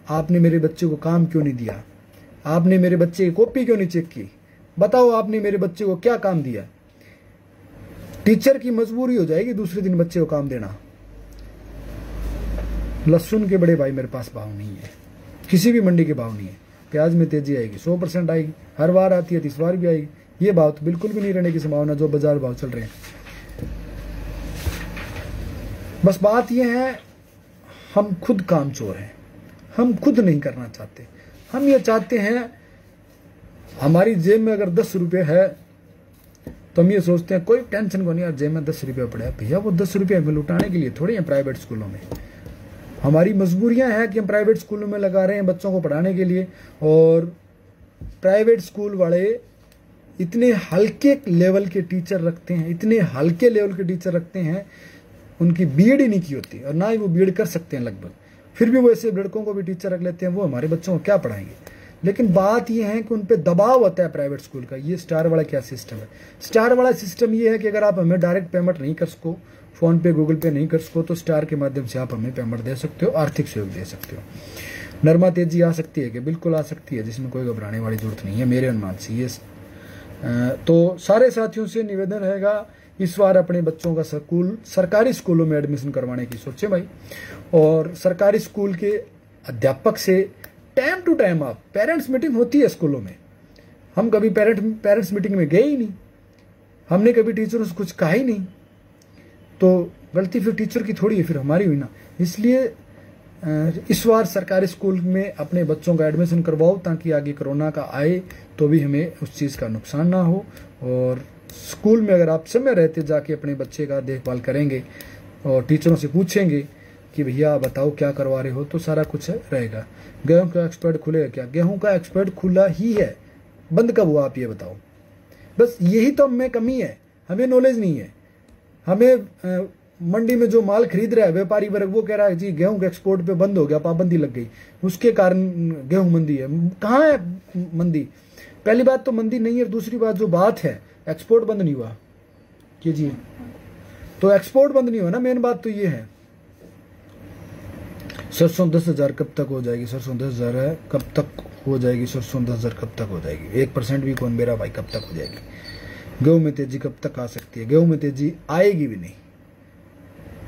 Speaker 1: आपने मेरे बच्चे को काम क्यों नहीं दिया, आपने मेरे बच्चे की कॉपी क्यों नहीं चेक की, बताओ आपने मेरे बच्चे को क्या काम दिया। टीचर की मजबूरी हो जाएगी दूसरे दिन बच्चे को काम देना। लहसुन के बड़े भाई मेरे पास भाव नहीं है, किसी भी मंडी के भाव नहीं है। प्याज में तेजी आएगी, 100% आएगी, हर बार आती है, इस बार भी आएगी। ये भाव तो बिल्कुल भी नहीं रहने की संभावना जो बाजार भाव चल रहे हैं। बस बात यह है हम खुद कामचोर हैं, हम खुद नहीं करना चाहते। हम ये चाहते हैं हमारी जेब में अगर 10 रुपये है तो हम ये सोचते हैं कोई टेंशन को नहीं यार, जेब में 10 रुपये पड़े हैं। भैया वो 10 रुपये हमें लुटाने के लिए थोड़ी है प्राइवेट स्कूलों में। हमारी मजबूरियां हैं कि हम प्राइवेट स्कूलों में लगा रहे हैं बच्चों को पढ़ाने के लिए, और प्राइवेट स्कूल वाले इतने हल्के लेवल के टीचर रखते हैं, इतने हल्के लेवल के टीचर रखते हैं, उनकी बीएड ही नहीं की होती और ना ही वो बीएड कर सकते हैं लगभग, फिर भी वो ऐसे लड़कों को भी टीचर रख लेते हैं। वो हमारे बच्चों को क्या पढ़ाएंगे। लेकिन बात यह है कि उन पर दबाव होता है प्राइवेट स्कूल का। ये स्टार वाला क्या सिस्टम है, स्टार वाला सिस्टम ये है कि अगर आप हमें डायरेक्ट पेमेंट नहीं कर सको, फोन पे गूगल पे नहीं कर सको, तो स्टार के माध्यम से आप हमें पेमेंट दे सकते हो, आर्थिक सहयोग दे सकते हो। नरमा तेजी आ सकती है कि बिल्कुल आ सकती है, जिसमें कोई घबराने वाली जरूरत नहीं है मेरे अनुमान से। ये तो सारे साथियों से निवेदन रहेगा इस बार अपने बच्चों का स्कूल सरकारी स्कूलों में एडमिशन करवाने की सोचें भाई। और सरकारी स्कूल के अध्यापक से टाइम टू टाइम आप, पेरेंट्स मीटिंग होती है स्कूलों में, हम कभी पेरेंट्स मीटिंग में गए ही नहीं, हमने कभी टीचरों से कुछ कहा ही नहीं, तो गलती फिर टीचर की थोड़ी है, फिर हमारी हुई ना। इसलिए इस बार सरकारी स्कूल में अपने बच्चों का एडमिशन करवाओ, ताकि आगे कोरोना का आए तो भी हमें उस चीज़ का नुकसान ना हो। और स्कूल में अगर आप समय रहते जाके अपने बच्चे का देखभाल करेंगे और टीचरों से पूछेंगे कि भैया बताओ क्या करवा रहे हो, तो सारा कुछ रहेगा। गेहूं का एक्सपर्ट खुलेगा क्या? गेहूं का एक्सपर्ट खुला ही है, बंद कब हुआ आप ये बताओ। बस यही तो हमें कमी है, हमें नॉलेज नहीं है। हमें मंडी में जो माल खरीद रहा है व्यापारी वर्ग, वो कह रहा है जी गेहूं के एक्सपोर्ट पे बंद हो गया, पाबंदी लग गई, उसके कारण गेहूं मंदी है। कहाँ है मंदी? पहली बात तो मंदी नहीं है, दूसरी बात जो बात है एक्सपोर्ट बंद नहीं हुआ कीजिए, तो एक्सपोर्ट बंद नहीं हुआ ना, मेन बात तो ये है। सरसों 10,000 कब तक हो जाएगी? सरसों 10,000 है, कब तक हो जाएगी सरसों 10,000 कब तक हो जाएगी? 1% भी कौन मेरा भाई कब तक हो जाएगी? गेहूं में तेजी कब तक आ सकती है? गेहूं में तेजी आएगी भी नहीं,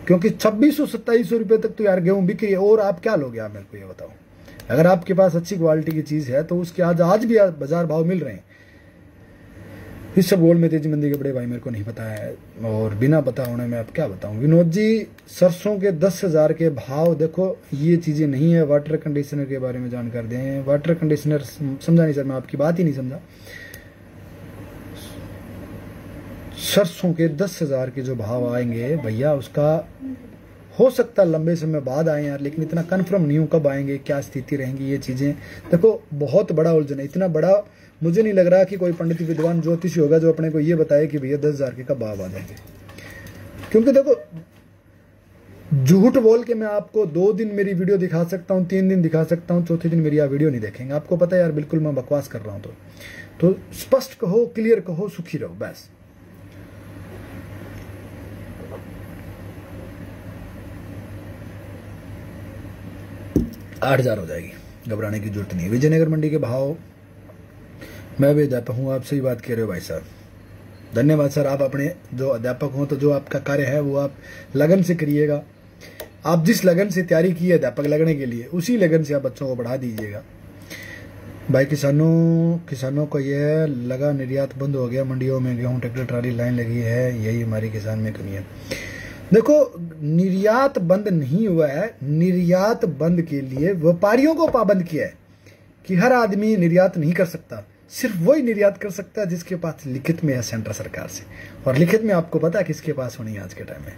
Speaker 1: क्योंकि 2600-2700 रुपये तक तो यार गेहूं बिक रही है। और आप क्या लोगे? आप मेरे को ये बताओ। अगर आपके पास अच्छी क्वालिटी की चीज़ है तो उसके आज भी बाजार भाव मिल रहे हैं। इस सब गोल्ड में तेजी मंदी के बड़े भाई मेरे को नहीं पता है, और बिना पता होने में आप क्या बताऊं। विनोद जी, सरसों के 10,000 के भाव, देखो ये चीज़ें नहीं है। वाटर कंडीशनर के बारे में जानकारी दें। वाटर कंडीशनर समझा नहीं सर, मैं आपकी बात ही नहीं समझा। सरसों के 10,000 के जो भाव आएंगे भैया, उसका हो सकता है लंबे समय बाद आए यार, लेकिन इतना कंफर्म नहीं हूँ कब आएंगे, क्या स्थिति रहेंगी। ये चीज़ें देखो बहुत बड़ा उलझन है। इतना बड़ा मुझे नहीं लग रहा कि कोई पंडित विद्वान ज्योतिषी होगा जो अपने को ये बताए कि भैया 10,000 के कब भाव आ जाएंगे। क्योंकि देखो झूठ बोल के मैं आपको 2 दिन मेरी वीडियो दिखा सकता हूँ, 3 दिन दिखा सकता हूँ, चौथे दिन मेरी आप वीडियो नहीं देखेंगे। आपको पता है यार बिल्कुल मैं बकवास कर रहा हूँ। तो स्पष्ट कहो, क्लियर कहो, सुखी रहो बस। आठ 8,000 हो जाएगी, घबराने की जरूरत नहीं है। विजयनगर मंडी के भाव, मैं भी अध्यापक हूँ, आप सही बात कह रहे हो भाई साहब। धन्यवाद सर, आप अपने जो अध्यापक हो तो जो आपका कार्य है वो आप लगन से करिएगा। आप जिस लगन से तैयारी की है अध्यापक लगने के लिए, उसी लगन से आप बच्चों को बढ़ा दीजिएगा भाई। किसानों को यह लगा निर्यात बंद हो गया, मंडियों में गेहूं ट्रैक्टर ट्राली लाइन लगी है, यही हमारी किसान में कमी है। देखो निर्यात बंद नहीं हुआ है, निर्यात बंद के लिए व्यापारियों को पाबंद किया है कि हर आदमी निर्यात नहीं कर सकता, सिर्फ वही निर्यात कर सकता है जिसके पास लिखित में है सेंट्रल सरकार से। और लिखित में आपको पता है किसके पास होनी है आज के टाइम में?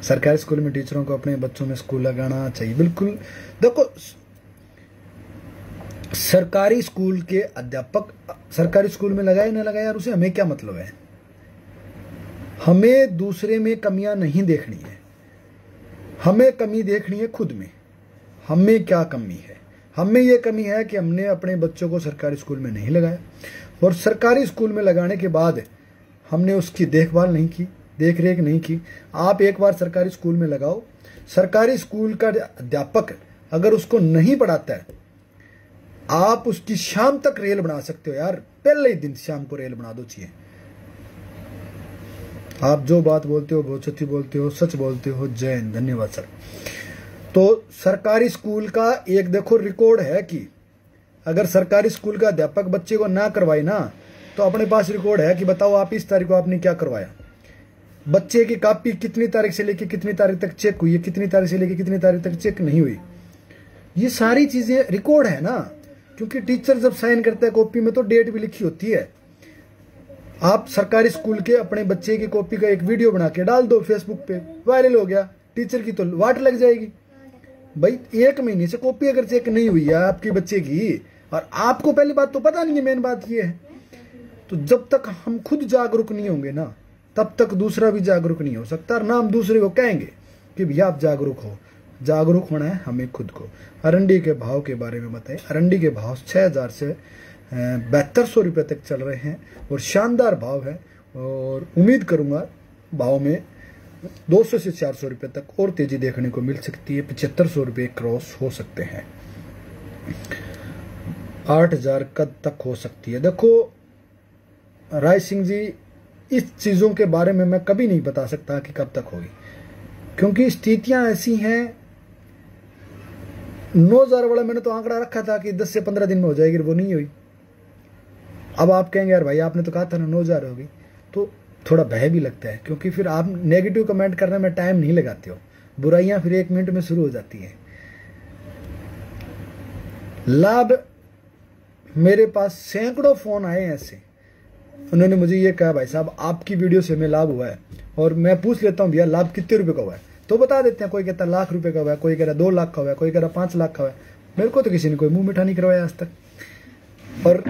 Speaker 1: सरकारी स्कूल में टीचरों को अपने बच्चों में स्कूल लगाना चाहिए। बिल्कुल देखो सरकारी स्कूल के अध्यापक सरकारी स्कूल में लगाए ना लगाए यार, उसे हमें क्या मतलब है? हमें दूसरे में कमियां नहीं देखनी है, हमें कमी देखनी है खुद में। हमें क्या कमी है? हमें यह कमी है कि हमने अपने बच्चों को सरकारी स्कूल में नहीं लगाया, और सरकारी स्कूल में लगाने के बाद हमने उसकी देखभाल नहीं की, देख रेख नहीं की। आप एक बार सरकारी स्कूल में लगाओ, सरकारी स्कूल का अध्यापक अगर उसको नहीं पढ़ाता है, आप उसकी शाम तक रेल बना सकते हो यार। पहले ही दिन शाम को रेल बना दो चाहिए। आप जो बात बोलते हो बहुत सच्ची बोलते हो, सच बोलते हो। जय हिंद, धन्यवाद सर। तो सरकारी स्कूल का एक देखो रिकॉर्ड है कि अगर सरकारी स्कूल का अध्यापक बच्चे को ना करवाए ना, तो अपने पास रिकॉर्ड है कि बताओ आप इस तारीख को आपने क्या करवाया। बच्चे की कॉपी कितनी तारीख से लेकर कितनी तारीख तक चेक हुई है, कितनी तारीख से लेकर कितनी तारीख तक चेक नहीं हुई, ये सारी चीजें रिकॉर्ड है ना। क्योंकि टीचर जब साइन करता है कॉपी में तो डेट भी लिखी होती है। आप सरकारी स्कूल के अपने बच्चे की कॉपी का एक वीडियो बना के डाल दो फेसबुक पे, वायरल हो गया, टीचर की तो वाट लग जाएगी। भाई 1 महीने से कॉपी अगर चेक नहीं हुई है आपके बच्चे की, और आपको पहली बात तो पता नहीं है, मेन बात ये है, तो जब तक हम खुद जागरूक नहीं होंगे ना, तब तक दूसरा भी जागरूक नहीं हो सकता। और ना हम दूसरे को कहेंगे कि भैया आप जागरूक हो। जागरूक होना है हमें खुद को। अरंडी के भाव के बारे में बताएं। अरंडी के भाव 6,000 से 7200 रुपये तक चल रहे हैं, और शानदार भाव है, और उम्मीद करूंगा भाव में 200 से 400 रुपये तक और तेजी देखने को मिल सकती है। 7500 रुपये क्रॉस हो सकते हैं। 8,000 कब तक हो सकती है? देखो राय सिंह जी, इस चीज़ों के बारे में मैं कभी नहीं बता सकता कि कब तक होगी, क्योंकि स्थितियां ऐसी हैं। 9,000 वाला मैंने तो आंकड़ा रखा था कि 10 से 15 दिन में हो जाएगी, वो नहीं हुई। अब आप कहेंगे यार भाई आपने तो कहा था ना 9,000 होगी, तो थोड़ा भय भी लगता है, क्योंकि फिर आप नेगेटिव कमेंट करने में टाइम नहीं लगाते हो। बुराइयां फिर 1 मिनट में शुरू हो जाती हैं। लाभ, मेरे पास सैकड़ों फोन आए ऐसे, उन्होंने मुझे ये कहा भाई साहब आपकी वीडियो से हमें लाभ हुआ है। और मैं पूछ लेता हूँ भैया लाभ कितने रुपए का हुआ है, तो बता देते हैं। कोई कहता है लाख रुपए का हुआ है, कोई कह रहा 2 लाख का हुआ है, कोई कह रहा 5 लाख का हुआ है। मेरे को तो किसी ने कोई मुंह मीठा नहीं करवाया आज तक। और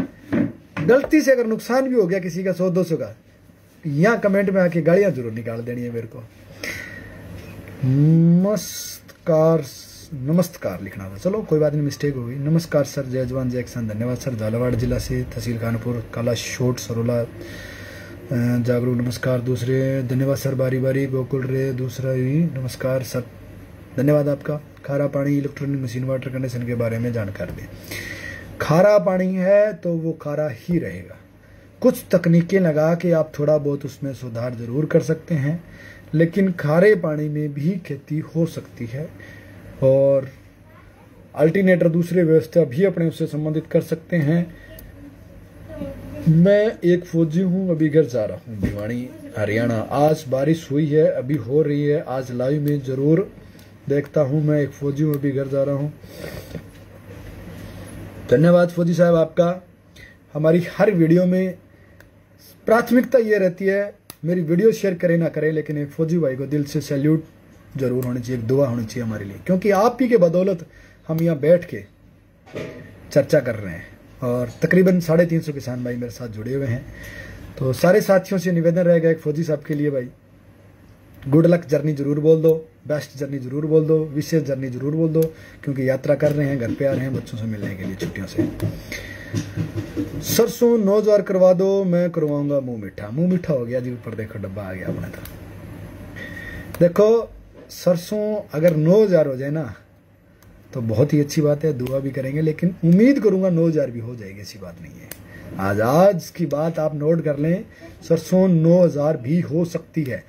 Speaker 1: गलती से अगर नुकसान भी हो गया किसी का 100-200 का, यहाँ कमेंट में आके गालियां जरूर निकाल देनी है मेरे को। नमस्कार लिखना था, चलो कोई बात नहीं, मिस्टेक हो गई। नमस्कार सर, जय जवान जय किसान, धन्यवाद सर। झालावाड़ जिला से तहसील खानपुर, काला शोट सरोला जागरूक, नमस्कार। दूसरे धन्यवाद सर, बारी बारी गोकुल रे, दूसरा ही नमस्कार सर, धन्यवाद आपका। खारा पानी इलेक्ट्रॉनिक मशीन वाटर कंडीशन के बारे में जानकारी दें। खारा पानी है तो वो खारा ही रहेगा। कुछ तकनीकें लगा के आप थोड़ा बहुत उसमें सुधार जरूर कर सकते हैं, लेकिन खारे पानी में भी खेती हो सकती है और अल्टरनेटर दूसरे व्यवस्था भी अपने उससे संबंधित कर सकते हैं। मैं एक फौजी हूं, अभी घर जा रहा हूं, भिवानी हरियाणा। आज बारिश हुई है, अभी हो रही है, आज लाइव में जरूर देखता हूं। मैं एक फौजी हूं, अभी घर जा रहा हूं। धन्यवाद फौजी साहब आपका। हमारी हर वीडियो में प्राथमिकता ये रहती है, मेरी वीडियो शेयर करें ना करें, लेकिन एक फौजी भाई को दिल से सैल्यूट जरूर होनी चाहिए, एक दुआ होनी चाहिए हमारे लिए, क्योंकि आप ही के बदौलत हम यहाँ बैठ के चर्चा कर रहे हैं। और तकरीबन 350 किसान भाई मेरे साथ जुड़े हुए हैं। तो सारे साथियों से निवेदन रहेगा एक फौजी साहब के लिए, भाई गुड लक जर्नी जरूर बोल दो, बेस्ट जर्नी जरूर बोल दो, विशेष जर्नी जरूर बोल दो, क्योंकि यात्रा कर रहे हैं, घर पे आ रहे हैं बच्चों से मिलने के लिए छुट्टियों से। सरसों 9000 करवा दो, मैं करवाऊंगा मुंह मीठा। मुंह मीठा हो गया जी, ऊपर देखो डब्बा आ गया अपने तरफ। देखो सरसों अगर 9000 हो जाए ना तो बहुत ही अच्छी बात है, दुआ भी करेंगे, लेकिन उम्मीद करूंगा 9000 भी हो जाएगी, ऐसी बात नहीं है। आज की बात आप नोट कर लें, सरसों 9000 भी हो सकती है,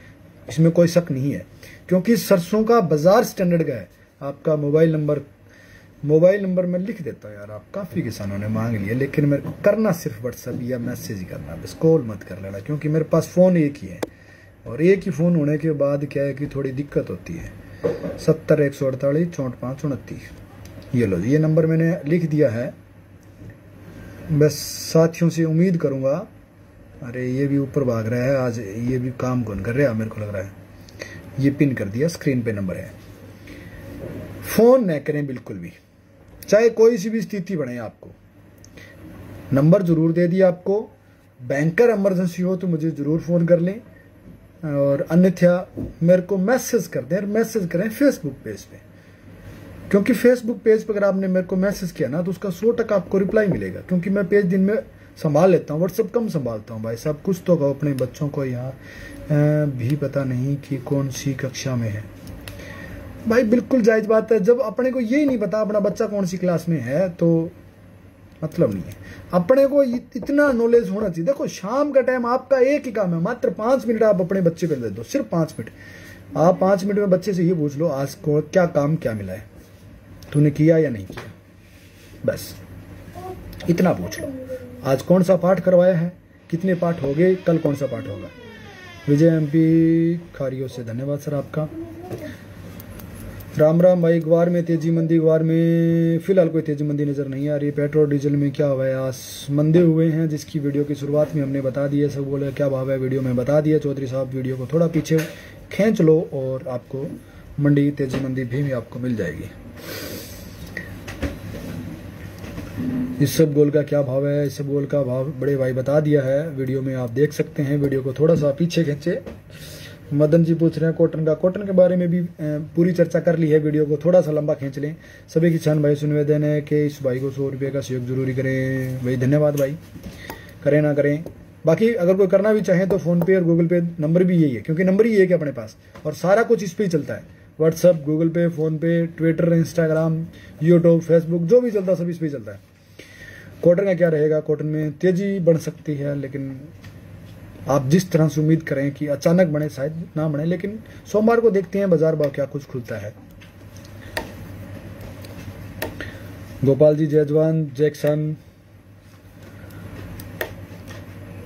Speaker 1: इसमें कोई शक नहीं है, क्योंकि सरसों का बाजार स्टैंडर्ड का है। आपका मोबाइल नंबर मैं लिख देता हूँ यार, आप काफ़ी किसानों ने मांग लिया, लेकिन मेरे को करना सिर्फ व्हाट्सएप या मैसेज ही करना, बस कॉल मत कर लेना, क्योंकि मेरे पास फ़ोन एक ही है और एक ही फ़ोन होने के बाद क्या है कि थोड़ी दिक्कत होती है। 70 148 64 5 29, ये लो ये नंबर मैंने लिख दिया है। बस साथियों से उम्मीद करूँगा, अरे ये भी ऊपर भाग रहा है आज, ये भी काम कौन कर रहा है मेरे को लग रहा है। ये पिन कर दिया, स्क्रीन पे नंबर है। फ़ोन न करें बिल्कुल भी, चाहे कोई सी भी स्थिति बने, आपको नंबर जरूर दे दिया आपको। बैंकर इमरजेंसी हो तो मुझे जरूर फ़ोन कर लें, और अन्यथा मेरे को मैसेज कर दें। मैसेज करें फेसबुक पेज पे, क्योंकि फेसबुक पेज पर अगर आपने मेरे को मैसेज किया ना तो उसका 100% आपको रिप्लाई मिलेगा, क्योंकि मैं पेज दिन में संभाल लेता हूँ, व्हाट्सएप कम संभालता हूँ भाई साहब। कुछ तो कहो अपने बच्चों को, यहाँ भी पता नहीं कि कौन सी कक्षा में है। भाई बिल्कुल जायज़ बात है, जब अपने को यही नहीं पता अपना बच्चा कौन सी क्लास में है तो मतलब नहीं है। अपने को इतना नॉलेज होना चाहिए। देखो शाम का टाइम आपका एक ही काम है, मात्र 5 मिनट आप अपने बच्चे को दे दो, सिर्फ 5 मिनट। आप 5 मिनट में बच्चे से ये पूछ लो आज को क्या काम क्या मिला है, तूने किया या नहीं किया, बस इतना पूछ लो। आज कौन सा पाठ करवाया है, कितने पाठ हो गए, कल कौन सा पाठ होगा। विजय एमपी खारियों से धन्यवाद सर आपका। राम राम भाई, ग्वार में तेजी मंदी, ग्वार में फिलहाल कोई तेजी मंदी नज़र नहीं आ रही। पेट्रोल डीजल में क्या हुआ है, आज मंदे हुए हैं, जिसकी वीडियो की शुरुआत में हमने बता दिया। सब बोले क्या भाव है, वीडियो में बता दिया। चौधरी साहब वीडियो को थोड़ा पीछे खींच लो और आपको मंडी तेजी मंदी भी आपको मिल जाएगी। इस सब गोल का क्या भाव है, इस सब गोल का भाव बड़े भाई बता दिया है, वीडियो में आप देख सकते हैं। वीडियो को थोड़ा सा पीछे खींचे। मदन जी पूछ रहे हैं कॉटन का, कॉटन के बारे में भी पूरी चर्चा कर ली है, वीडियो को थोड़ा सा लंबा खींच लें। सभी किसान भाई से निवेदन है कि इस भाई को 100 रुपये का सहयोग जरूरी करें। भाई धन्यवाद भाई, करें ना करें। बाकी अगर कोई करना भी चाहे तो फ़ोन पे और गूगल पे नंबर भी यही है, क्योंकि नंबर ही एक है अपने पास और सारा कुछ इस पर ही चलता है। व्हाट्सअप, गूगल पे, फ़ोन पे, ट्विटर, इंस्टाग्राम, यूट्यूब, फेसबुक, जो भी चलता है सब इस पर ही चलता है। कॉटन का क्या रहेगा, कॉटन में तेजी बढ़ सकती है, लेकिन आप जिस तरह से उम्मीद करें कि अचानक बढ़े शायद ना बढ़े, लेकिन सोमवार को देखते हैं बाजार भाव क्या कुछ खुलता है। गोपाल जी जय जवान जय किसान।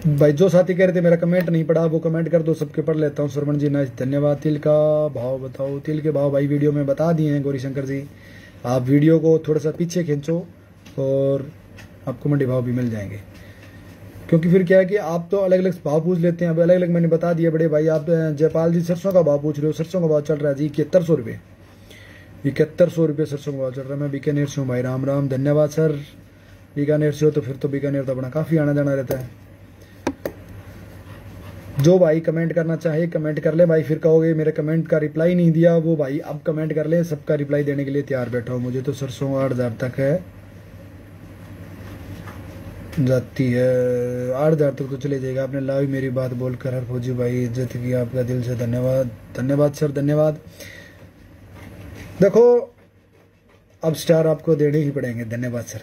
Speaker 1: भाई जो साथी कह रहे थे मेरा कमेंट नहीं पड़ा, वो कमेंट कर दो, सबके पढ़ लेता हूँ। श्रवण जी नाइस धन्यवाद। तिल का भाव बताओ, तिल के भाव भाई वीडियो में बता दिए हैं गौरी शंकर जी। आप वीडियो को थोड़ा सा पीछे खींचो और आपको मंडी भाव भी मिल जाएंगे। क्योंकि फिर क्या है कि आप तो अलग अलग भाव पूछ लेते हैं। अब अलग अलग मैंने बता दिया बड़े भाई। आप जयपाल जी सरसों का भाव पूछ रहे हो, सरसों का भाव चल रहा है जी 7100 रुपये, 7100 रुपये सरसों का भाव चल रहा है। मैं बीकानेर से हूँ भाई, राम राम, धन्यवाद सर। बीकानेर से हो तो फिर तो बीकानेर तो अपना काफ़ी आना जाना रहता है। जो भाई कमेंट करना चाहे कमेंट कर ले भाई, फिर कहोगे मेरे कमेंट का रिप्लाई नहीं दिया, वो भाई अब कमेंट कर ले, सबका रिप्लाई देने के लिए तैयार बैठा हूँ। मुझे तो सरसों 8000 तक है जाती है, 8000 तक तो चले जाएगा। आपने लाइव मेरी बात बोलकर हर फौजी भाई इज्जत की, आपका दिल से धन्यवाद। धन्यवाद सर, धन्यवाद। देखो अब स्टार आपको देने ही पड़ेंगे। धन्यवाद सर।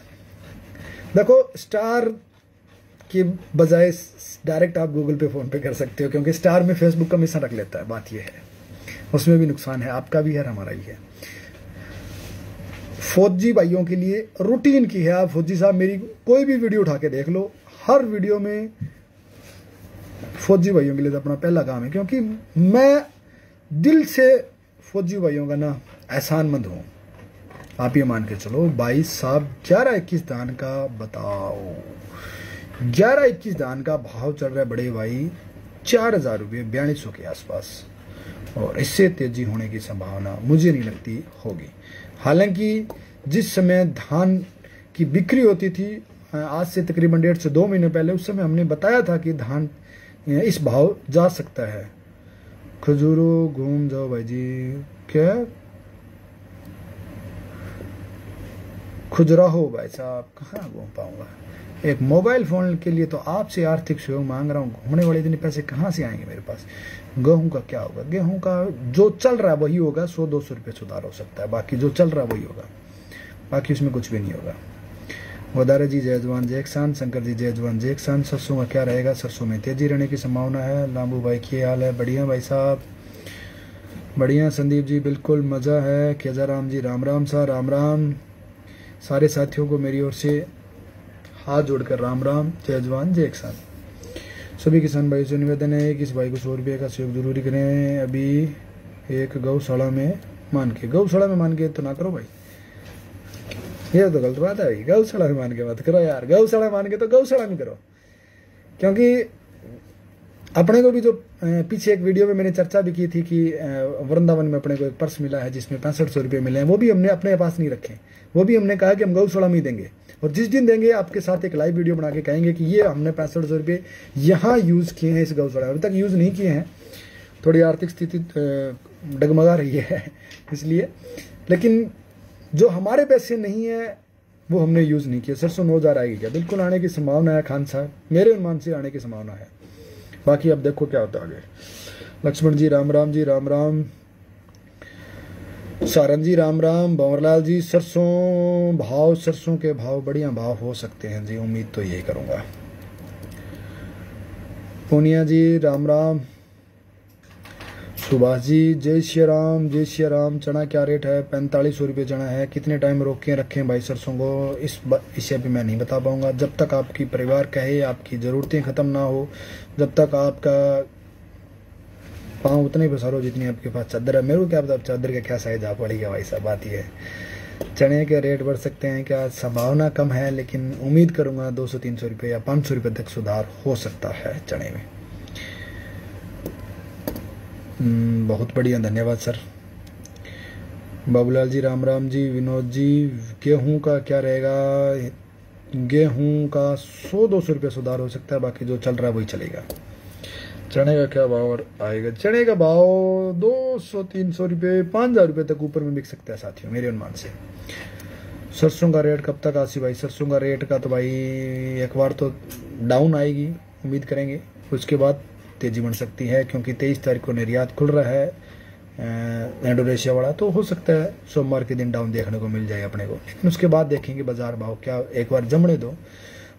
Speaker 1: देखो स्टार की बजाय डायरेक्ट आप गूगल पे फ़ोन पे कर सकते हो, क्योंकि स्टार में फेसबुक कमीशन रख लेता है। बात यह है, उसमें भी नुकसान है, आपका भी है हमारा ही है। फौजी भाइयों के लिए रूटीन की है। आप फौजी साहब मेरी कोई भी वीडियो उठा के देख लो, हर वीडियो में फौजी भाइयों के लिए तो अपना पहला काम है, क्योंकि मैं दिल से फौजी भाइयों का ना एहसानमंद हूँ। आप ये मान के चलो भाई साहब 11-21 धान का बताओ, 11-21 धान का भाव चल रहा है बड़े भाई 4000 रुपये, 4200 के आसपास, और इससे तेजी होने की संभावना मुझे नहीं लगती होगी। हालांकि जिस समय धान की बिक्री होती थी आज से तकरीबन 1.5 से 2 महीने पहले, उस समय हमने बताया था कि धान इस भाव जा सकता है। खजूरों घूम जाओ भाई जी, क्या खुजराहो भाई साहब, कहाँ घूम पाऊंगा। एक मोबाइल फोन के लिए तो आपसे आर्थिक सहयोग मांग रहा हूँ, घूमने वाले इतने पैसे कहाँ से आएंगे मेरे पास। गेहूं का क्या होगा, गेहूं का जो चल रहा है वही होगा, 100-200 रुपये सुधार हो सकता है, बाकी जो चल रहा है वही होगा, बाकी उसमें कुछ भी नहीं होगा। वदारे जी जय जवान जय किसान, शंकर जी जय जवान जय किसान। सरसों का क्या रहेगा, सरसों में तेजी रहने की संभावना है। लांबू भाई क्या हाल है, बढ़िया भाई साहब, बढ़िया। संदीप जी बिल्कुल मज़ा है। केजा राम जी राम राम सर, राम राम। सारे साथियों को मेरी ओर से हाथ जोड़कर राम राम, जय जवान जय किसान। सभी किसान भाई से निवेदन है कि इस भाई को 100 रुपये का सहयोग जरूरी करें। अभी एक गौशाला में मान के तो ना करो भाई, ये तो गलत बात है भाई। गौशाला में मान के मत करो यार, गौशाला मान के तो गौशाला में करो। क्योंकि अपने को भी जो पीछे एक वीडियो में मैंने चर्चा भी की थी कि वृंदावन में अपने को एक पर्स मिला है जिसमें 6500 रुपये मिले हैं, वो भी हमने अपने पास नहीं रखे, वो भी हमने कहा कि हम गौशाला में ही देंगे। और जिस दिन देंगे आपके साथ एक लाइव वीडियो बना के कहेंगे कि ये हमने 6500 रुपये यहाँ यूज़ किए हैं इस गौशाला में, अभी तक यूज़ नहीं किए हैं, थोड़ी आर्थिक स्थिति डगमगा रही है इसलिए। लेकिन जो हमारे पैसे नहीं है वो हमने यूज़ नहीं किया। सरसों 9000 आएगी क्या? बिल्कुल आने की संभावना है खान साहब, मेरे अनुमान से आने की संभावना है, बाकी अब देखो क्या होता है आगे। लक्ष्मण जी राम राम जी, राम राम। सारन जी राम राम। भंवरलाल जी सरसों के भाव बढ़िया भाव हो सकते हैं जी, उम्मीद तो यही करूंगा। पूनिया जी राम राम। सुभाष जी जय श्री राम, जय श्री राम। चना क्या रेट है? 4500 रुपये चना है। कितने टाइम रोक के रखें भाई सरसों को, इस विषय पे मैं नहीं बता पाऊंगा। जब तक आपकी परिवार कहे, आपकी ज़रूरतें ख़त्म ना हो, जब तक आपका पाँव उतने पसारो जितनी आपके पास चादर है। मेरे को क्या पता चादर का क्या साइज आ पड़ेगा भाई साहब, बात ये है। चने के रेट बढ़ सकते हैं क्या? संभावना कम है, लेकिन उम्मीद करूंगा 200-300 रुपये या 500 रुपये तक सुधार हो सकता है चने में। बहुत बढ़िया, धन्यवाद सर। बाबूलाल जी राम राम जी। विनोद जी गेहूं का क्या रहेगा? गेहूं का 100-200 रुपये सुधार हो सकता है, बाकी जो चल रहा है वही चलेगा। चने का क्या भाव आएगा? चने का भाव 200-300 रुपये, 5000 रुपये तक ऊपर में बिक सकता है साथियों, मेरे अनुमान से। सरसों का रेट कब तक आसी भाई? सरसों का रेट का तो भाई एक बार तो डाउन आएगी, उम्मीद करेंगे, उसके बाद तेजी बन सकती है, क्योंकि 23 तारीख को निर्यात खुल रहा है इंडोनेशिया वाला, तो हो सकता है सोमवार के दिन डाउन देखने को मिल जाए अपने को, लेकिन उसके बाद देखेंगे बाजार भाव क्या, एक बार जमने दो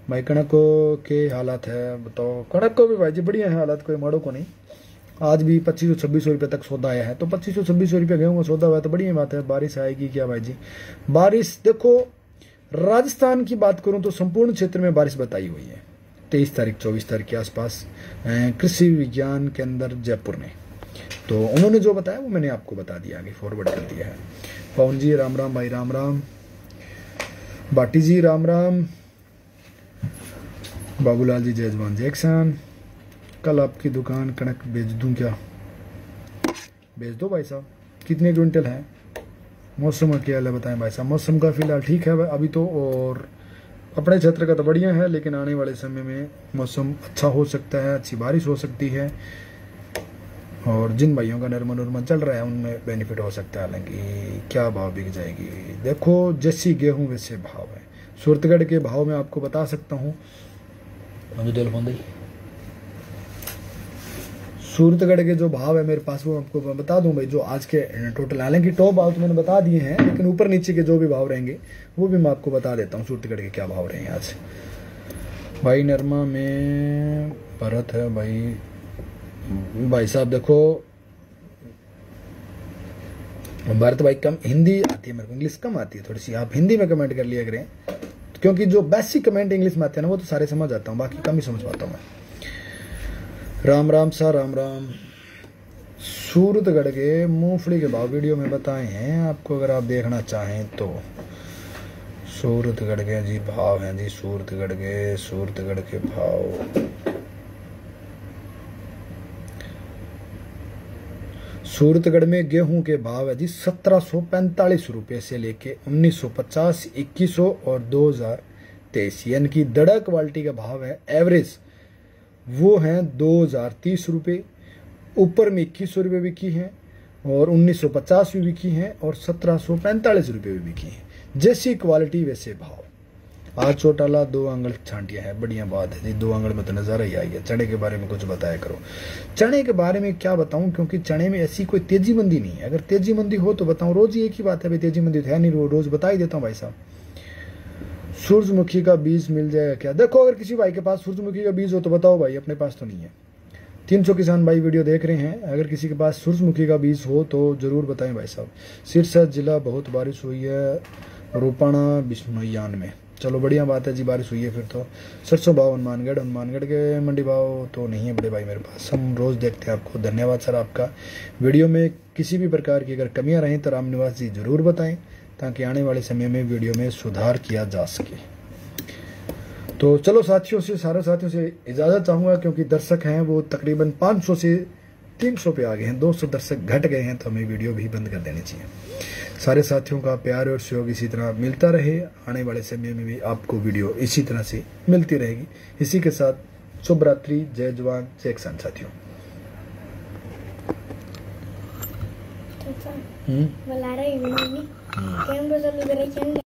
Speaker 1: भाई। कणक के हालात है बताओ? कणक को भी भाई जी बढ़िया है हालात, कोई माड़ो को नहीं। आज भी 2500-2600 रुपये तक सौदा आया है, तो 2500-2600 रुपये गेहूं का सौदा हुआ तो बढ़िया बात है। बारिश आएगी क्या भाई जी? बारिश देखो, राजस्थान की बात करूं तो संपूर्ण क्षेत्र में बारिश बताई हुई है 23 तारीख 24 तारीख के आसपास, कृषि विज्ञान केंद्र जयपुर ने, तो उन्होंने जो बताया वो मैंने आपको बता दिया, आगे फॉरवर्ड कर दिया है। पवन जी राम राम भाई, राम राम। बाटी जी राम राम, बाबूलाल जी जय जवान जय किसान। कल आपकी दुकान कणक बेच दूं क्या? बेच दो भाई साहब। कितने क्विंटल है? मौसम का क्या हाल है बताएं भाई साहब। मौसम का फिलहाल ठीक है अभी तो, और अपने क्षेत्र का तो बढ़िया है, लेकिन आने वाले समय में मौसम अच्छा हो सकता है, अच्छी बारिश हो सकती है, और जिन भाइयों का नरमा चल रहा है उनमें बेनिफिट हो सकता है। हालांकि क्या भाव बिक जाएगी, देखो जैसी गेहूं वैसे भाव है। सूरतगढ़ के भाव में आपको बता सकता हूँ, सूरतगढ़ के जो भाव है मेरे पास वो आपको मैं बता दूं भाई, जो आज के टोटल, हालांकि टॉप भाव तो मैंने बता दिए हैं, लेकिन ऊपर नीचे के जो भी भाव रहेंगे वो भी मैं आपको बता देता हूँ सूरतगढ़ के क्या भाव रहे हैं आज। भाई नरमा में भरत है भाई साहब देखो, भरत भाई कम हिंदी आती है मेरे को, इंग्लिश कम आती है थोड़ी सी, आप हिंदी में कमेंट कर लिया करें, क्योंकि जो बेसिक कमेंट इंग्लिश में आते हैं ना वो तो सारे समझ आता हूँ, बाकी कम ही समझ पाता हूँ मैं। राम राम सा राम राम। सूरतगढ़ के मूंगफली के भाव वीडियो में बताए हैं आपको, अगर आप देखना चाहें तो। सूरतगढ़ के जी भाव हैं जी, सूरतगढ़ के भाव, सूरतगढ़ में गेहूं के भाव है जी 1745 रुपए से लेके 1950, 2100 और 2023, यानी कि दड़ा क्वालिटी का भाव है एवरेज वो हैं 2030 रुपये, ऊपर में 2100 रुपये बिकी हैं, और 1950 भी बिकी हैं, और 1745 रुपये भी बिकी हैं। जैसी क्वालिटी वैसे भाव। आज चौटाला 2 आंगल छांटिया है, बढ़िया बात है जी, 2 आंगल में तो नज़ारा ही आ गया। चने के बारे में कुछ बताया करो। चने के बारे में क्या बताऊं, क्योंकि चने में ऐसी कोई तेजी मंदी नहीं है, अगर तेजी मंदी हो तो बताऊं, रोज ही एक ही बात है भाई, तेजी मंदी तो है नहीं, रोज बता ही देता हूँ भाई साहब। सूरजमुखी का बीज मिल जाएगा क्या? देखो अगर किसी भाई के पास सूरजमुखी का बीज हो तो बताओ भाई, अपने पास तो नहीं है। 300 किसान भाई वीडियो देख रहे हैं, अगर किसी के पास सूरजमुखी का बीज हो तो जरूर बताएं भाई साहब। सिरसा जिला बहुत बारिश हुई है, रोपाणा बिश्नोयान में, चलो बढ़िया बात है जी, बारिश हुई है फिर तो। सरसों भाव हनुमानगढ़ के मंडी भाव तो नहीं है बड़े भाई मेरे पास, हम रोज देखते हैं आपको। धन्यवाद सर आपका। वीडियो में किसी भी प्रकार की अगर कमियां रहें तो राम निवास जी जरूर बताएं, ताकि आने वाले समय में वीडियो में सुधार किया जा सके। तो चलो साथियों से, सारे साथियों से इजाजत चाहूंगा, क्योंकि दर्शक हैं वो तकरीबन 500 से 300 पे आ गए हैं, 200 दर्शक घट गए हैं, तो हमें वीडियो भी बंद कर देनी चाहिए। सारे साथियों का प्यार और सहयोग इसी तरह मिलता रहे, आने वाले समय में भी आपको वीडियो इसी तरह से मिलती रहेगी। इसी के साथ शुभ रात्रि, जय जवान जय किसान साथियों।
Speaker 2: कैमरा चालू करें।